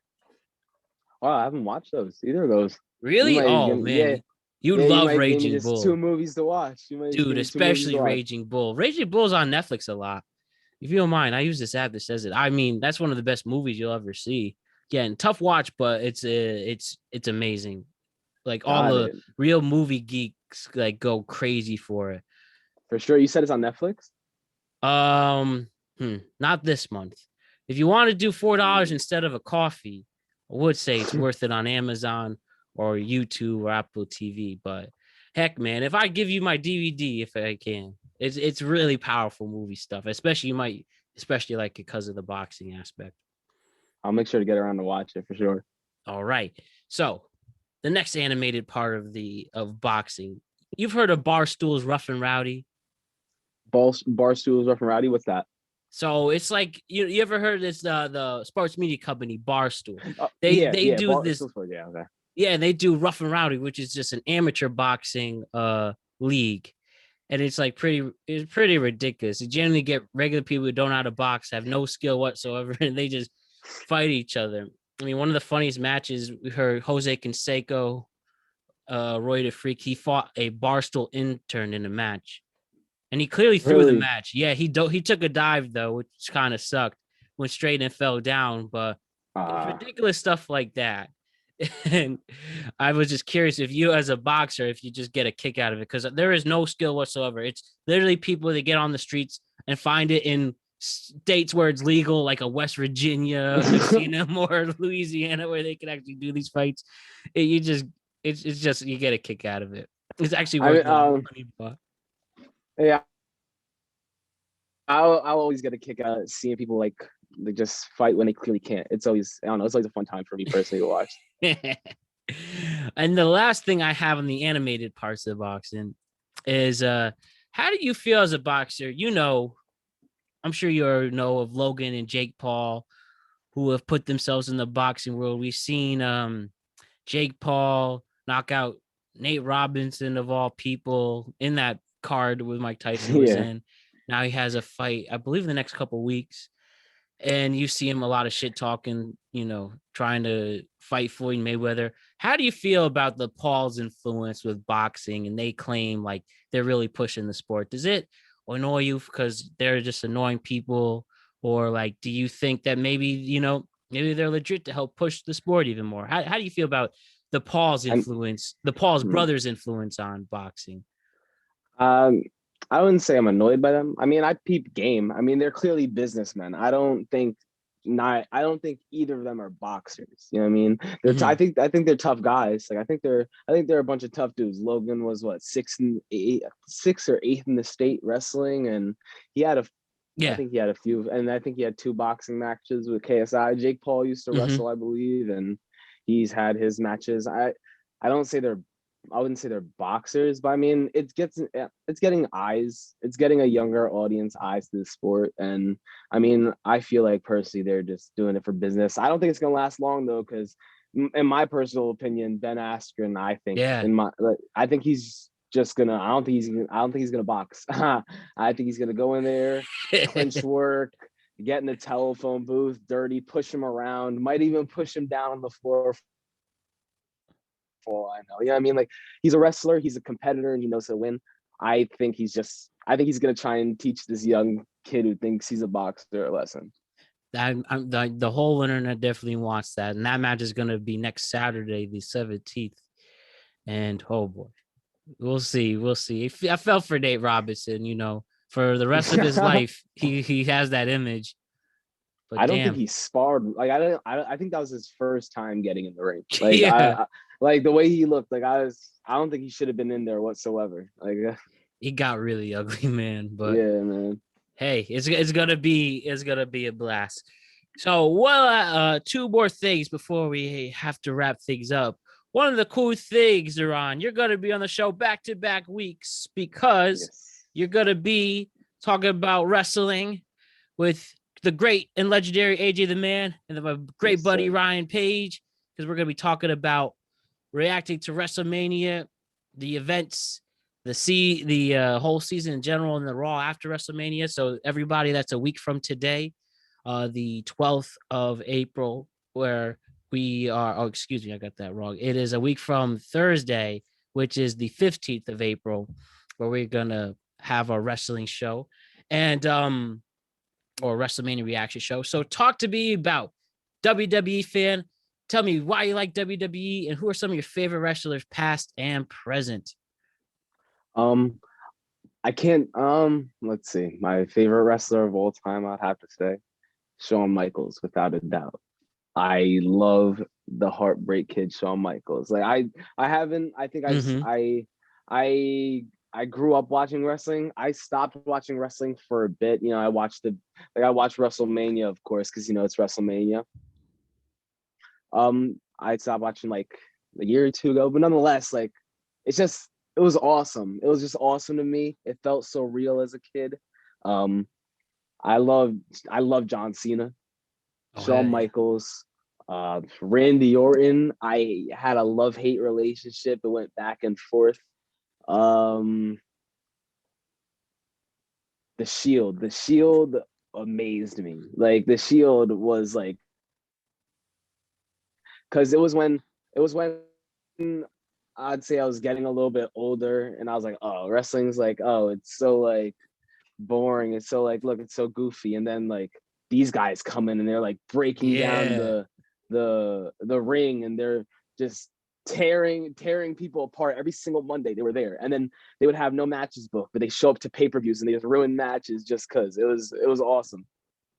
Oh, I haven't watched those either of those. You Really? might Oh give me, man, you'd you love might give me Raging just two Bull, movies to watch. You might just give dude. me two movies to Especially watch. Raging Bull. Raging Bull's on Netflix a lot. If you don't mind, I use this app that says it. I mean, that's one of the best movies you'll ever see. Again, tough watch, but it's amazing. Like all Got the it. real movie geeks like go crazy for it. For sure. You said it's on Netflix? Um, not this month. If you want to do $4 Mm. instead of a coffee, I would say it's worth it on Amazon or YouTube or Apple TV. But heck, man, if I give you my DVD, if I can, it's really powerful movie stuff. Especially like it because of the boxing aspect. I'll make sure to get around to watch it for sure. All right, so the next animated part of boxing, you've heard of Barstool's Rough and Rowdy. Barstool's Rough and Rowdy. What's that? So it's like you ever heard of this the sports media company Barstool? Yeah, They yeah. do this, Yeah, okay. yeah, they do Rough and Rowdy, which is just an amateur boxing league. And it's pretty ridiculous. You generally get regular people who don't know how to box, have no skill whatsoever, and they just fight each other. I mean, one of the funniest matches we heard Jose Canseco, Roy the Freak, he fought a Barstool intern in a match. And he clearly threw the Really? match. Yeah, he took a dive though, which kind of sucked. Went straight and fell down, but it's Uh ridiculous stuff like that. And I was just curious if you, as a boxer, if you just get a kick out of it, because there is no skill whatsoever. It's literally people that get on the streets and find it in states where it's legal, like a West Virginia, I've seen them, or Louisiana, where they can actually do these fights. It's just you get a kick out of it. It's actually I worth mean, the money, but yeah, I'll always get a kick out of seeing people like they just fight when they clearly can't. It's always, I don't know, it's always a fun time for me personally to watch. And the last thing I have on the animated parts of boxing is how do you feel as a boxer? You know, I'm sure you already know of Logan and Jake Paul, who have put themselves in the boxing world. We've seen Jake Paul knock out Nate Robinson of all people in that card with Mike Tyson was Yeah. in. Now he has a fight, I believe, in the next couple of weeks. And you see him a lot of shit talking, trying to fight Floyd Mayweather. How do you feel about the Paul's influence with boxing? And they claim like they're really pushing the sport. Does it annoy you because they're just annoying people? Or like, do you think that maybe they're legit to help push the sport even more? How do you feel about the Paul's I'm influence, the Paul's brothers' influence on boxing? um I wouldn't say I'm annoyed by them. I mean, I peep game. I mean, they're clearly businessmen. I don't think either of them are boxers. You know what I mean? Mhm. I think they're tough guys. Like I think they're a bunch of tough dudes. Logan was what, six or eighth in the state wrestling, and he had a I Yeah. think he had a few, and I think he had two boxing matches with KSI. Jake Paul used to Mhm. wrestle, I believe, and he's had his matches. I don't say they're I wouldn't say they're boxers, but I mean it's getting eyes. It's getting a younger audience eyes to the sport, and I mean I feel like personally they're just doing it for business. I don't think it's gonna last long though, because in my personal opinion, Ben Askren, Yeah. I think he's just gonna. I don't think he's gonna box. I think he's gonna go in there, clinch work, get in the telephone booth, dirty, push him around, might even push him down on the floor for all I know. Yeah, I mean, like he's a wrestler, he's a competitor, and he knows how to win. I think he's gonna try and teach this young kid who thinks he's a boxer a lesson. The whole internet definitely wants that, and that match is going to be next Saturday, the 17th. And oh boy, we'll see. We'll see. I felt for Nate Robinson. For the rest of his life, he has that image. But I don't think damn, he sparred. Like I think that was his first time getting in the ring. yeah, Like the way he looked. I don't think he should have been in there whatsoever. Like he got really ugly, man. But yeah, man. hey, it's gonna be a blast. So, two more things before we have to wrap things up. One of the cool things, Deron, you're gonna be on the show back-to-back weeks because Yes. you're gonna be talking about wrestling with the great and legendary AJ the Man and my great Yes, buddy sir. Ryan Page, because we're gonna be talking about reacting to WrestleMania, the events, the whole season in general, and the Raw after WrestleMania. So everybody, that's a week from today, the 12th of April, where we are. Oh, excuse me, I got that wrong. It is a week from Thursday, which is the 15th of April, where we're gonna have a wrestling show and or WrestleMania reaction show. So talk to me about WWE fan. Tell me why you like WWE and who are some of your favorite wrestlers, past and present. Um, I can't. Let's see. My favorite wrestler of all time, I'd have to say, Shawn Michaels, without a doubt. I love the Heartbreak Kid, Shawn Michaels. Like I haven't. I think Mm-hmm. I I grew up watching wrestling. I stopped watching wrestling for a bit. You know, I watched WrestleMania, of course, because it's WrestleMania. I stopped watching like a year or two ago, but nonetheless, like it's just it was awesome. It was just awesome to me. It felt so real as a kid. Um, I love I love John Cena, Oh Shawn hell yeah. Michaels, Randy Orton. I had a love hate relationship. It went back and forth. Um, the Shield amazed me. Like the Shield was like because it was when I'd say I was getting a little bit older, and I was like, oh, wrestling's like, oh, it's so like boring. It's so like, look, it's so goofy. And then like these guys come in and they're like breaking down Yeah. the ring, and they're just tearing people apart every single Monday they were there. And then they would have no matches booked, but they show up to pay-per-views and they just ruin matches just because it was awesome.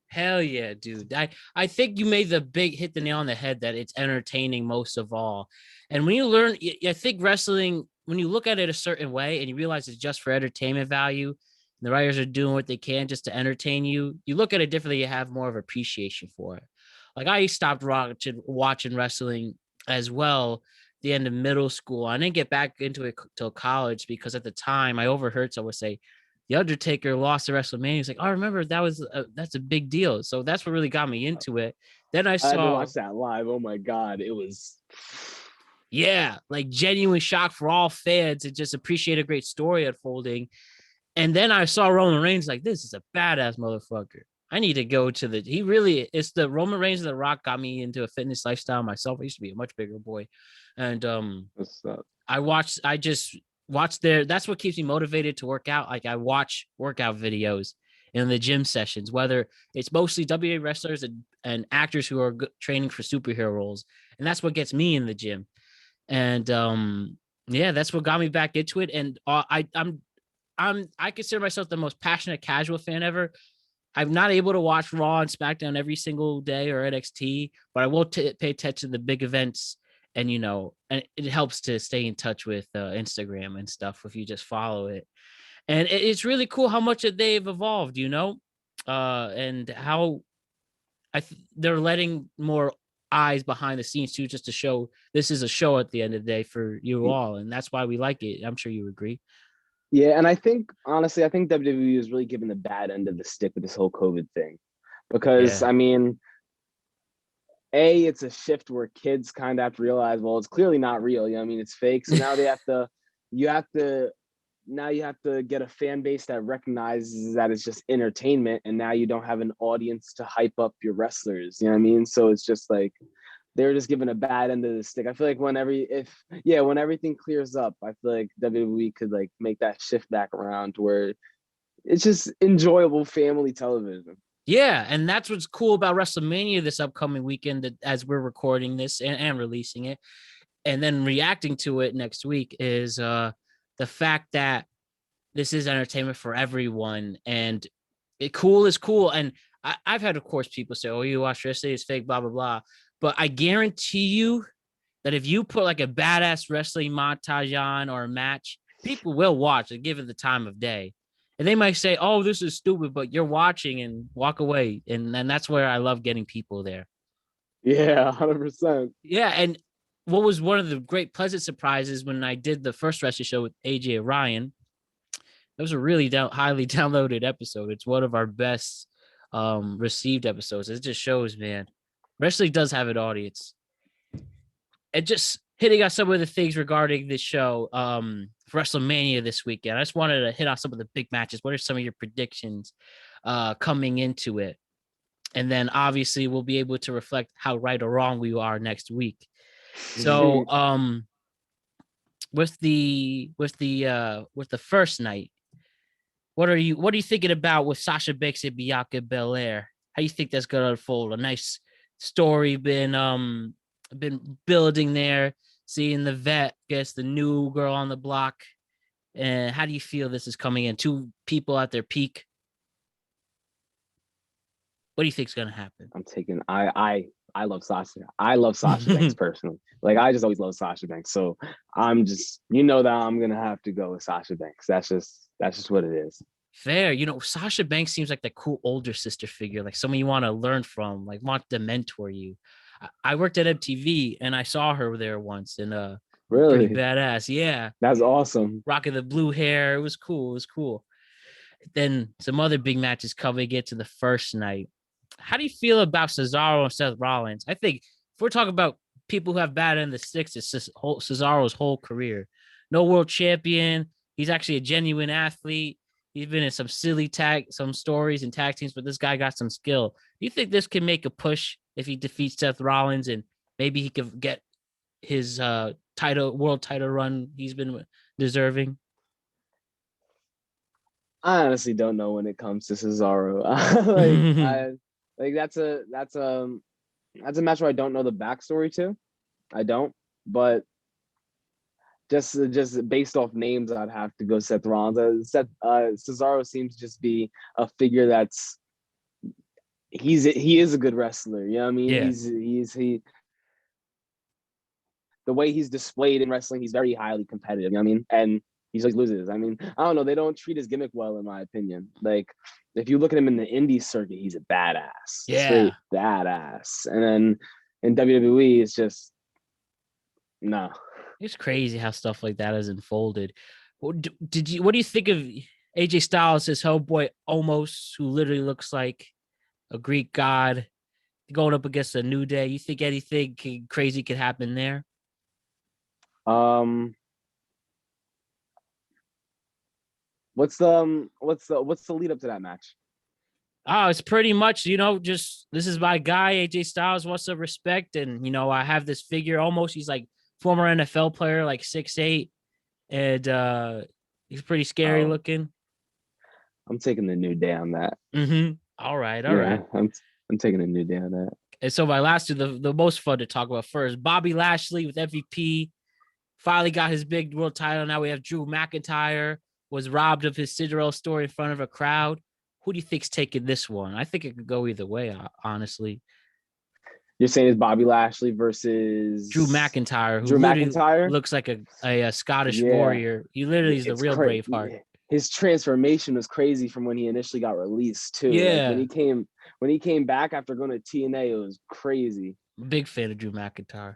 Hell yeah, dude. I think you made hit the nail on the head that it's entertaining most of all. And when you learn, I think wrestling, when you look at it a certain way and you realize it's just for entertainment value, and the writers are doing what they can just to entertain you, you look at it differently. You have more of appreciation for it. Like I stopped watching wrestling as well the end of middle school. I didn't get back into it till college because at the time I overheard someone say, the Undertaker lost to WrestleMania. He's like, oh, I remember that's a big deal. So that's what really got me into it. Then I I had to saw, watch that live. Oh my god, it was yeah, like genuine shock for all fans and just appreciate a great story unfolding. And then I saw Roman Reigns like, this is a badass motherfucker. I need to go to it's the Roman Reigns and The Rock got me into a fitness lifestyle myself. I used to be a much bigger boy. And I just watch that's what keeps me motivated to work out. Like I watch workout videos in the gym sessions, whether it's mostly WA wrestlers and actors who are training for superhero roles. And that's what gets me in the gym. And yeah, that's what got me back into it. And I consider myself the most passionate casual fan ever. I'm not able to watch Raw and SmackDown every single day or NXT, but I will pay attention to the big events. And and it helps to stay in touch with Instagram and stuff if you just follow it. And it's really cool how much they've evolved, and how they're letting more eyes behind the scenes too, just to show this is a show at the end of the day for you all, and that's why we like it. I'm sure you agree. Yeah, and I think honestly, I think WWE is really giving the bad end of the stick with this whole COVID thing, because Yeah. I mean, it's a shift where kids kind of have to realize, well, it's clearly not real. I mean, it's fake. So now you have to, now you have to get a fan base that recognizes that it's just entertainment, and now you don't have an audience to hype up your wrestlers. You know what I mean? So it's just like they're just giving a bad end of the stick. I feel like when everything clears up, I feel like WWE could like make that shift back around to where it's just enjoyable family television. Yeah, and that's what's cool about WrestleMania this upcoming weekend, as we're recording this and releasing it, and then reacting to it next week, is the fact that this is entertainment for everyone, and cool is cool. And I've had, of course, people say, "Oh, you watch wrestling, it's fake," blah blah blah. But I guarantee you that if you put like a badass wrestling montage on or a match, people will watch and give it the time of day. And they might say, "Oh, this is stupid," but you're watching and walk away. And that's where I love getting people there. Yeah, 100%. Yeah. And what was one of the great pleasant surprises when I did the first wrestling show with AJ Ryan, it was a really highly downloaded episode. It's one of our best received episodes. It just shows, man, wrestling does have an audience. And just hitting on some of the things regarding this show, WrestleMania this weekend. I just wanted to hit on some of the big matches. What are some of your predictions coming into it? And then obviously we'll be able to reflect how right or wrong we are next week. So with the first night, what are you thinking about with Sasha Banks and Bianca Belair? How you think that's gonna unfold? A nice story been building there, seeing the vet gets the new girl on the block. And how do you feel this is coming in? Two people at their peak. What do you think's gonna happen? I'm taking I love Sasha. I love Sasha Banks personally. Like I just always love Sasha Banks. So I'm just that I'm gonna have to go with Sasha Banks. That's just what it is. Fair. Sasha Banks seems like the cool older sister figure, like someone you want to learn from, like want to mentor you. I worked at MTV and I saw her there once, and pretty Really? badass. Yeah. That's awesome. Rocking the blue hair. It was cool. It was cool. Then some other big matches coming into the first night. How do you feel about Cesaro and Seth Rollins? I think if we're talking about people who have bad in the sticks, it's Cesaro's whole career. No world champion. He's actually a genuine athlete. He's been in some stories and tag teams, but this guy got some skill. Do you think this can make a push if he defeats Seth Rollins, and maybe he could get his world title run he's been deserving? I honestly don't know when it comes to Cesaro. That's a match where I don't know the backstory to. I don't, but just based off names, I'd have to go Seth Rollins. Cesaro seems to just be a figure he is a good wrestler. You know what I mean? Yeah. He the way he's displayed in wrestling, he's very highly competitive. You know what I mean? And he always loses. I mean, I don't know. They don't treat his gimmick well, in my opinion. Like, if you look at him in the indie circuit, he's a badass. Yeah. Straight badass. And then in WWE, it's just, no. It's crazy how stuff like that has unfolded. What do you think of AJ Styles, his homeboy Omos, who literally looks like a Greek god, going up against a New Day? You think anything crazy could happen there? What's the lead up to that match? Oh, it's pretty much, just this is my guy, AJ Styles wants some respect. And, I have this figure almost. He's like former NFL player, like 6'8", and he's pretty scary looking. I'm taking the New Day on that. All right. I'm taking a New Day on that. And so my last two, the most fun to talk about first, Bobby Lashley with MVP finally got his big world title. Now we have Drew McIntyre was robbed of his Cinderella story in front of a crowd. Who do you think's taking this one? I think it could go either way, honestly. You're saying it's Bobby Lashley Drew versus McIntyre, who Drew literally McIntyre? looks like a Scottish Yeah, warrior. He literally is the it's real crazy. Braveheart. His transformation was crazy from when he initially got released too. Like Yeah, when he came back after going to TNA, it was crazy. big fan of Drew McIntyre.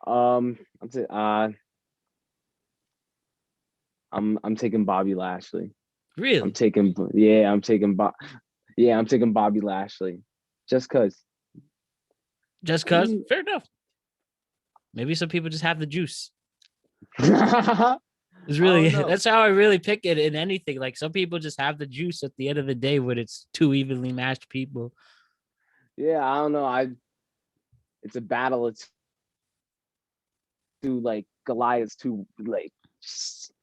I'm t- uh, I'm taking Bobby Lashley. Really? I'm taking I'm taking Bobby Lashley, just cause. Just cause? Fair enough. Maybe some people just have the juice. It's really that's how I really pick it in anything. Like some people just have the juice at the end of the day when it's two evenly matched people. Yeah, I don't know. It's a battle. It's two like Goliath's two like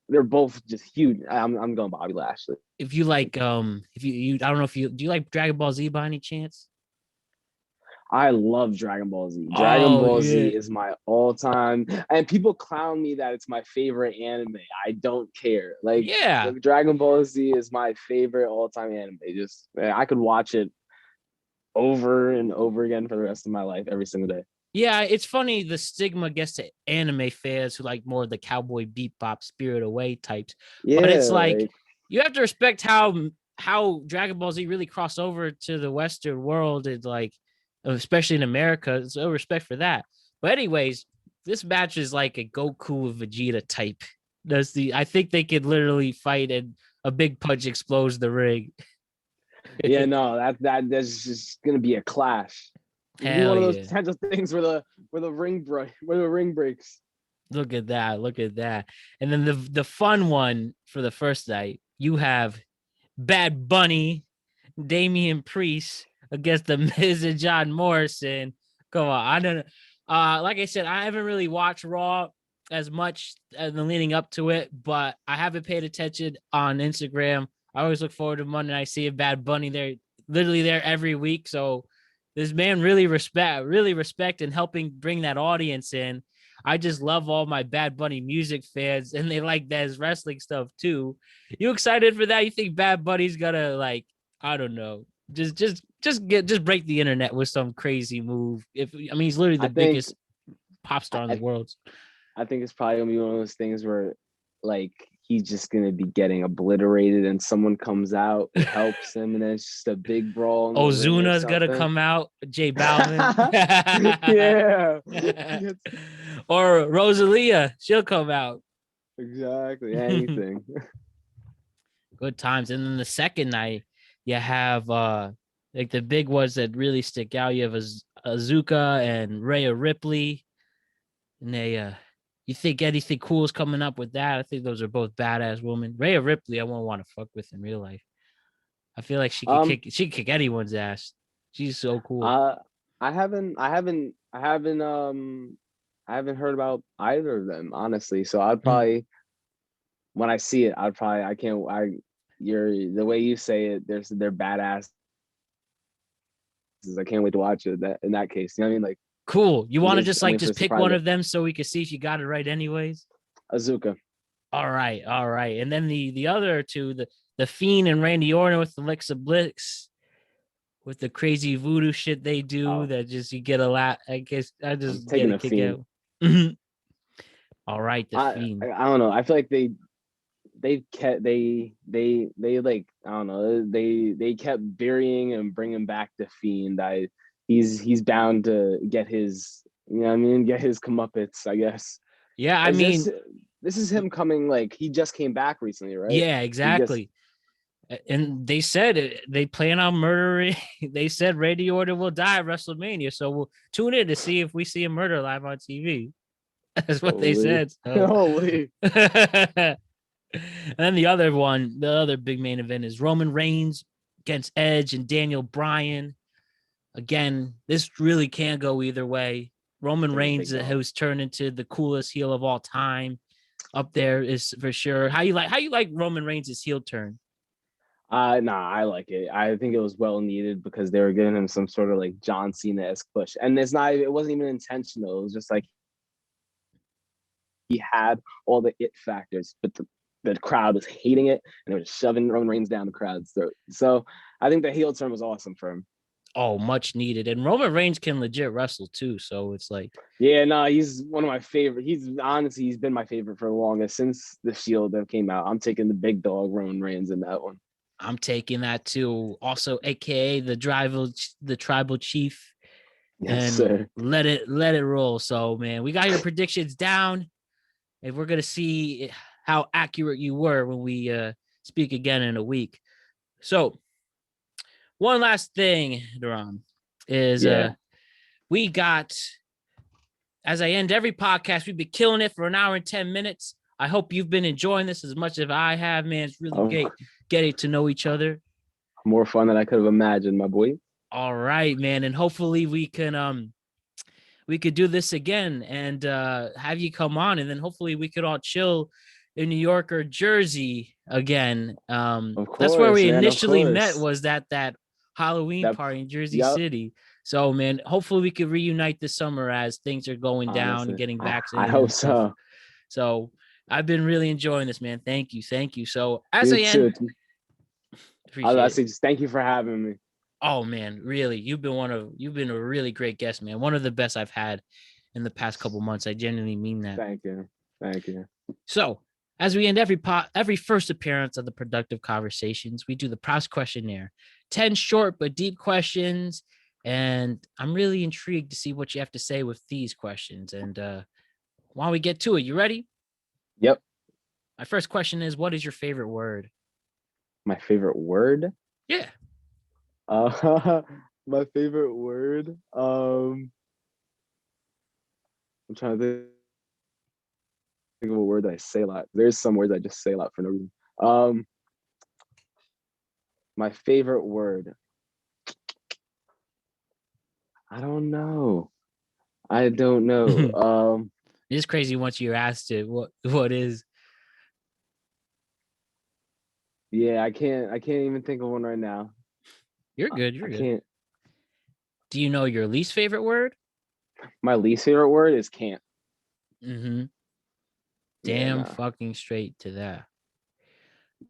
they're both just huge. I'm going Bobby Lashley. If you like if you I don't know if you do you like Dragon Ball Z by any chance? I love Dragon Ball Z. Dragon Oh, Ball yeah. Z is my all-time, and people clown me that it's my favorite anime. I don't care. Like, Yeah. Dragon Ball Z is my favorite all-time anime. Just I could watch it over and over again for the rest of my life, every single day. Yeah, it's funny the stigma gets to anime fans who like more of the cowboy bebop spirit away types. Yeah, but it's like you have to respect how Dragon Ball Z really crossed over to the Western world and like especially in America. So respect for that. But anyways, this match is like a Goku and Vegeta type. I think they could literally fight and a big punch explodes the ring. Yeah, no, that's just gonna be a clash. It'll be one of those potential things where the ring breaks. Look at that. And then the fun one for the first night, you have Bad Bunny, Damian Priest against the Miz and John Morrison. Come on, I don't know. Like I said, I haven't really watched Raw as much as the leading up to it, but I haven't paid attention on Instagram. I always look forward to Monday. I see a Bad Bunny there, literally there every week. So this man really respect and helping bring that audience in. I just love all my Bad Bunny music fans, and they like that his wrestling stuff too. You excited for that? You think Bad Bunny's gonna like, I don't know, just break the internet with some crazy move? He's literally the biggest pop star in the world. I think it's probably gonna be one of those things where like he's just gonna be getting obliterated and someone comes out and helps him and then it's just a big brawl. Ozuna's gonna come out, J Balvin. Yeah. Or Rosalia, she'll come out. Exactly. Anything. Good times. And then the second night, you have like the big ones that really stick out. You have Azuka and Rhea Ripley. And they you think anything cool is coming up with that? I think those are both badass women. Rhea Ripley, I won't want to fuck with in real life. I feel like she could kick anyone's ass. She's so cool. I haven't heard about either of them, honestly. So I'd probably when I see it, the way you say it, they're badass. I can't wait to watch it in that case. You know what I mean? Like cool. You want to just pick one of them so we can see if you got it right anyways? Azuka. All right. And then the other two, the Fiend and Randy Orton with the Alexa Bliss, with the crazy voodoo shit they do that just you get a lot. I guess I just get a kick out. All right, the Fiend. I don't know. I feel like they like I don't know. They kept burying and bringing back the Fiend. He's bound to get his, you know what I mean, get his comeuppance, I guess. Yeah, I mean, this is him coming, like he just came back recently, right? Yeah, exactly. And they said they plan on murdering. They said Randy Orton will die at WrestleMania, so we'll tune in to see if we see him murder live on TV. That's what they said. So. Holy. And then the other big main event is Roman Reigns against Edge and Daniel Bryan. Again, this really can go either way. Roman Reigns, who's turned into the coolest heel of all time, up there is for sure. How you like Roman Reigns' heel turn? I like it. I think it was well needed because they were giving him some sort of like John Cena-esque push, and it wasn't even intentional. It was just like had all the it factors, but the crowd was hating it and they were just shoving Roman Reigns down the crowd's throat. So I think the heel turn was awesome for him. Oh, much needed. And Roman Reigns can legit wrestle too. So it's like, yeah, no, he's one of my favorite. He's been my favorite for the longest since the Shield that came out. I'm taking the big dog Roman Reigns in that one. I'm taking that too. Also, AKA the tribal chief. Yes, And sir. let it roll. So, man, we got your predictions down, and we're gonna see how accurate you were when we speak again in a week. So, one last thing, Deron, is we got, as I end every podcast, we've been killing it for an hour and 10 minutes. I hope you've been enjoying this as much as I have, man. It's really great getting to know each other. More fun than I could have imagined, my boy. All right, man. And hopefully we could do this again and have you come on, and then hopefully we could all chill in New York or Jersey again. Of course, that's where we man, initially met, was that Halloween party in Jersey yep. City. So, man, hopefully we could reunite this summer as things are going down and getting vaccinated. I hope so. So I've been really enjoying this, man. Thank you. So as I end, I say just thank you for having me. Oh man, really, you've been a really great guest, man. One of the best I've had in the past couple months. I genuinely mean that. Thank you. So, as we end every first appearance of the Productive Conversations, we do the Proust questionnaire. 10 short but deep questions, and I'm really intrigued to see what you have to say with these questions. And why don't we get to it? You ready? Yep. My first question is, what is your favorite word? My favorite word? Yeah. My favorite word. I'm trying to think of a word that I say a lot. There's some words I just say a lot for no reason. My favorite word. I don't know. It's crazy once you're asked it. What is? Yeah, I can't even think of one right now. You're good. I can't. Do you know your least favorite word? My least favorite word is can't. Mm-hmm. Damn fucking straight to that.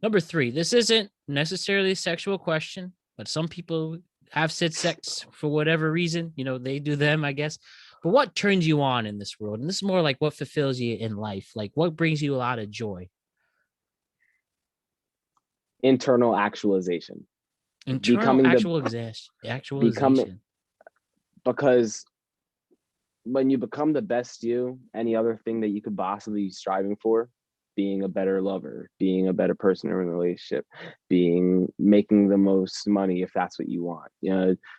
Number 3. This isn't necessarily a sexual question, but some people have said sex for whatever reason. You know, they do them, I guess. But what turns you on in this world? And this is more like what fulfills you in life. Like what brings you a lot of joy? Internal actualization. Actualization. Because when you become the best you, any other thing that you could possibly be striving for, being a better lover, being a better person in a relationship, making the most money if that's what you want,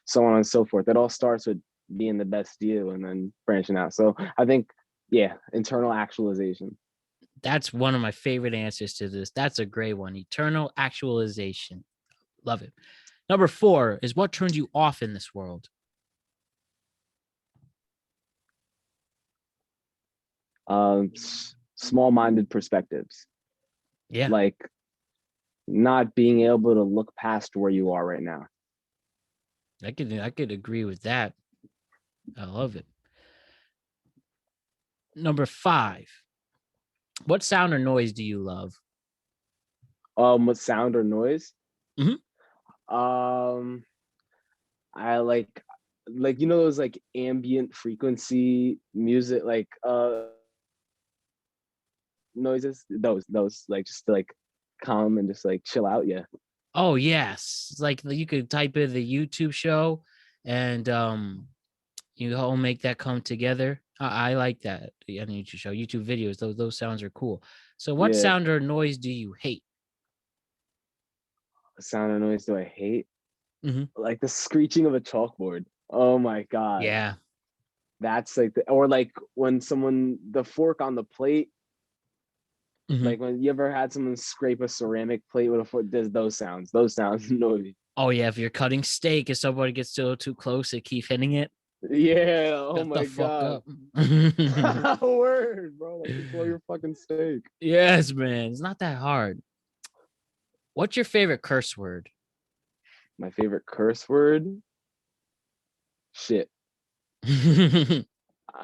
so on and so forth. It all starts with being the best you and then branching out. So I think, internal actualization. That's one of my favorite answers to this. That's a great one. Eternal actualization. Love it. Number 4 is, what turns you off in this world? Small-minded perspectives. Yeah. Like not being able to look past where you are right now. I could agree with that. I love it. Number 5. What sound or noise do you love? What sound or noise? Mm-hmm. I like those like ambient frequency music, like noises. Those like just to like calm and just like chill out. Yeah. Oh yes, like you could type in the YouTube show, and you all make that come together. I like that. The YouTube show, YouTube videos. Those sounds are cool. So, what sound or noise do you hate? What sound or noise do I hate? Mm-hmm. Like the screeching of a chalkboard. Oh my god. Yeah. That's like or like when the fork on the plate. Mm-hmm. Like when you ever had someone scrape a ceramic plate with a fork, does those sounds noisy. Oh yeah, if you're cutting steak, if somebody gets too close, they keep hitting it. Yeah. Oh my god. Word, bro. Like control your fucking steak. Yes, man. It's not that hard. What's your favorite curse word? My favorite curse word? Shit. I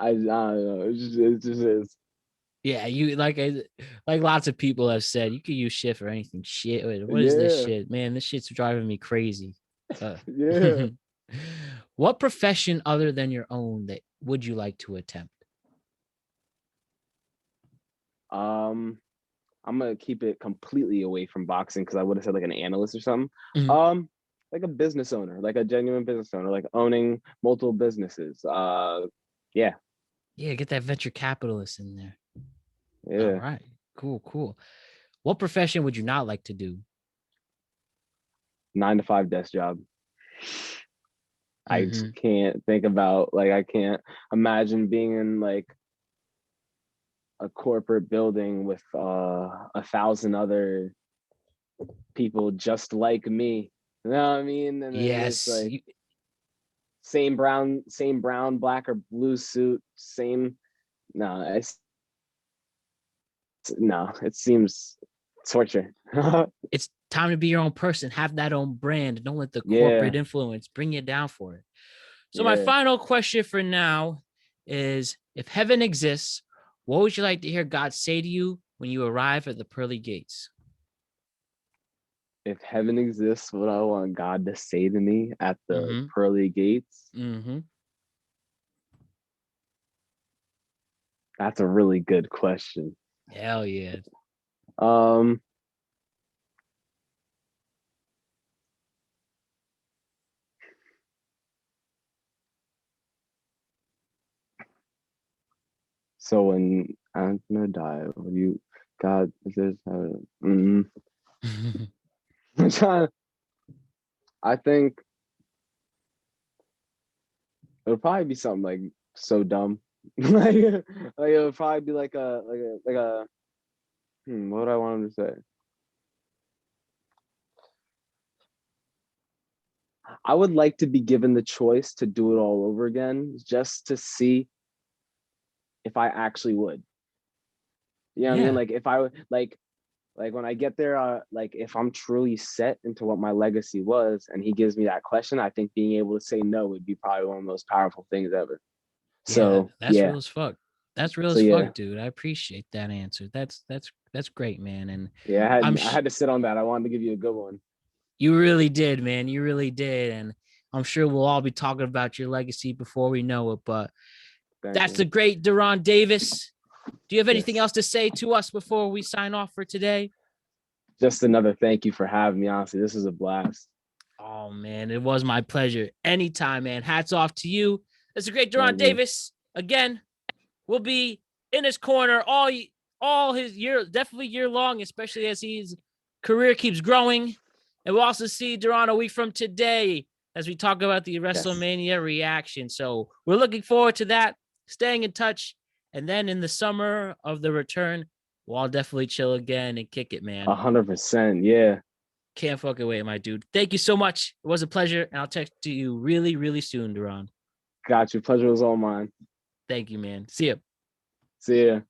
don't know. It just is. Yeah, you like lots of people have said, you could use shit for anything. Shit, what is this Yeah, shit, man? This shit's driving me crazy. Uh, yeah. what profession other than your own that would you like to attempt? Um, I'm gonna keep it completely away from boxing because I would have said like an analyst or something. Mhm. Um, like a business owner, like a genuine business owner, like owning multiple businesses. Yeah, Yeah, get that venture capitalist in there. All yeah. right, cool, cool. What profession would you not like to do? 9 to 5 desk job. I just Hmm. can't think about like I can't imagine being in like a corporate building with 1,000 other people just like me. You know what I mean? And then it's Yes. like same brown, black or blue suit, same. No, it's no. It seems torture. It's time to be your own person. Have that own brand. Don't let the corporate Yeah, influence bring you down for it. So my yeah. final question for now is, if heaven exists, what would you like to hear God say to you when you arrive at the pearly gates? If heaven exists, what I want God to say to me at the Mm-hmm. pearly gates? Mm-hmm. That's a really good question. Hell yeah. Um, so when I'm gonna die, will you, God, is this? I'm trying. I think it'll probably be something like so dumb, like it would probably be like a what would I want him to say? I would like to be given the choice to do it all over again, just to see if I actually would. You know what I mean? Yeah. Like if I would like when I get there, like if I'm truly set into what my legacy was, and he gives me that question, I think being able to say no would be probably one of the most powerful things ever. Yeah, So that's yeah, real as fuck. That's real so as yeah, fuck, dude. I appreciate that answer. That's great, man. And yeah. I'm I had to sit on that. I wanted to give you a good one. you really did, man. You really did. And I'm sure we'll all be talking about your legacy before we know it. But Thank that's the you. great Deron Davis. Do you have anything Yes, else to say to us before we sign off for today? just another thank you for having me. Honestly, this was a blast. Oh man, it was my pleasure. Anytime, man. Hats off to you. That's a great Deron Thank you. Davis. Again, we'll be in his corner all his year, definitely year long, especially as his career keeps growing. And we'll also see Deron a week from today as we talk about the Yes, WrestleMania reaction. So we're looking forward to that, staying in touch. And then in the summer of the return, we'll all definitely chill again and kick it, man. 100%. Yeah, Can't fucking wait, my dude. Thank you so much. It was a pleasure. And I'll text to you really, really soon, Deron. got you. Pleasure was all mine. Thank you, man. See ya. See ya.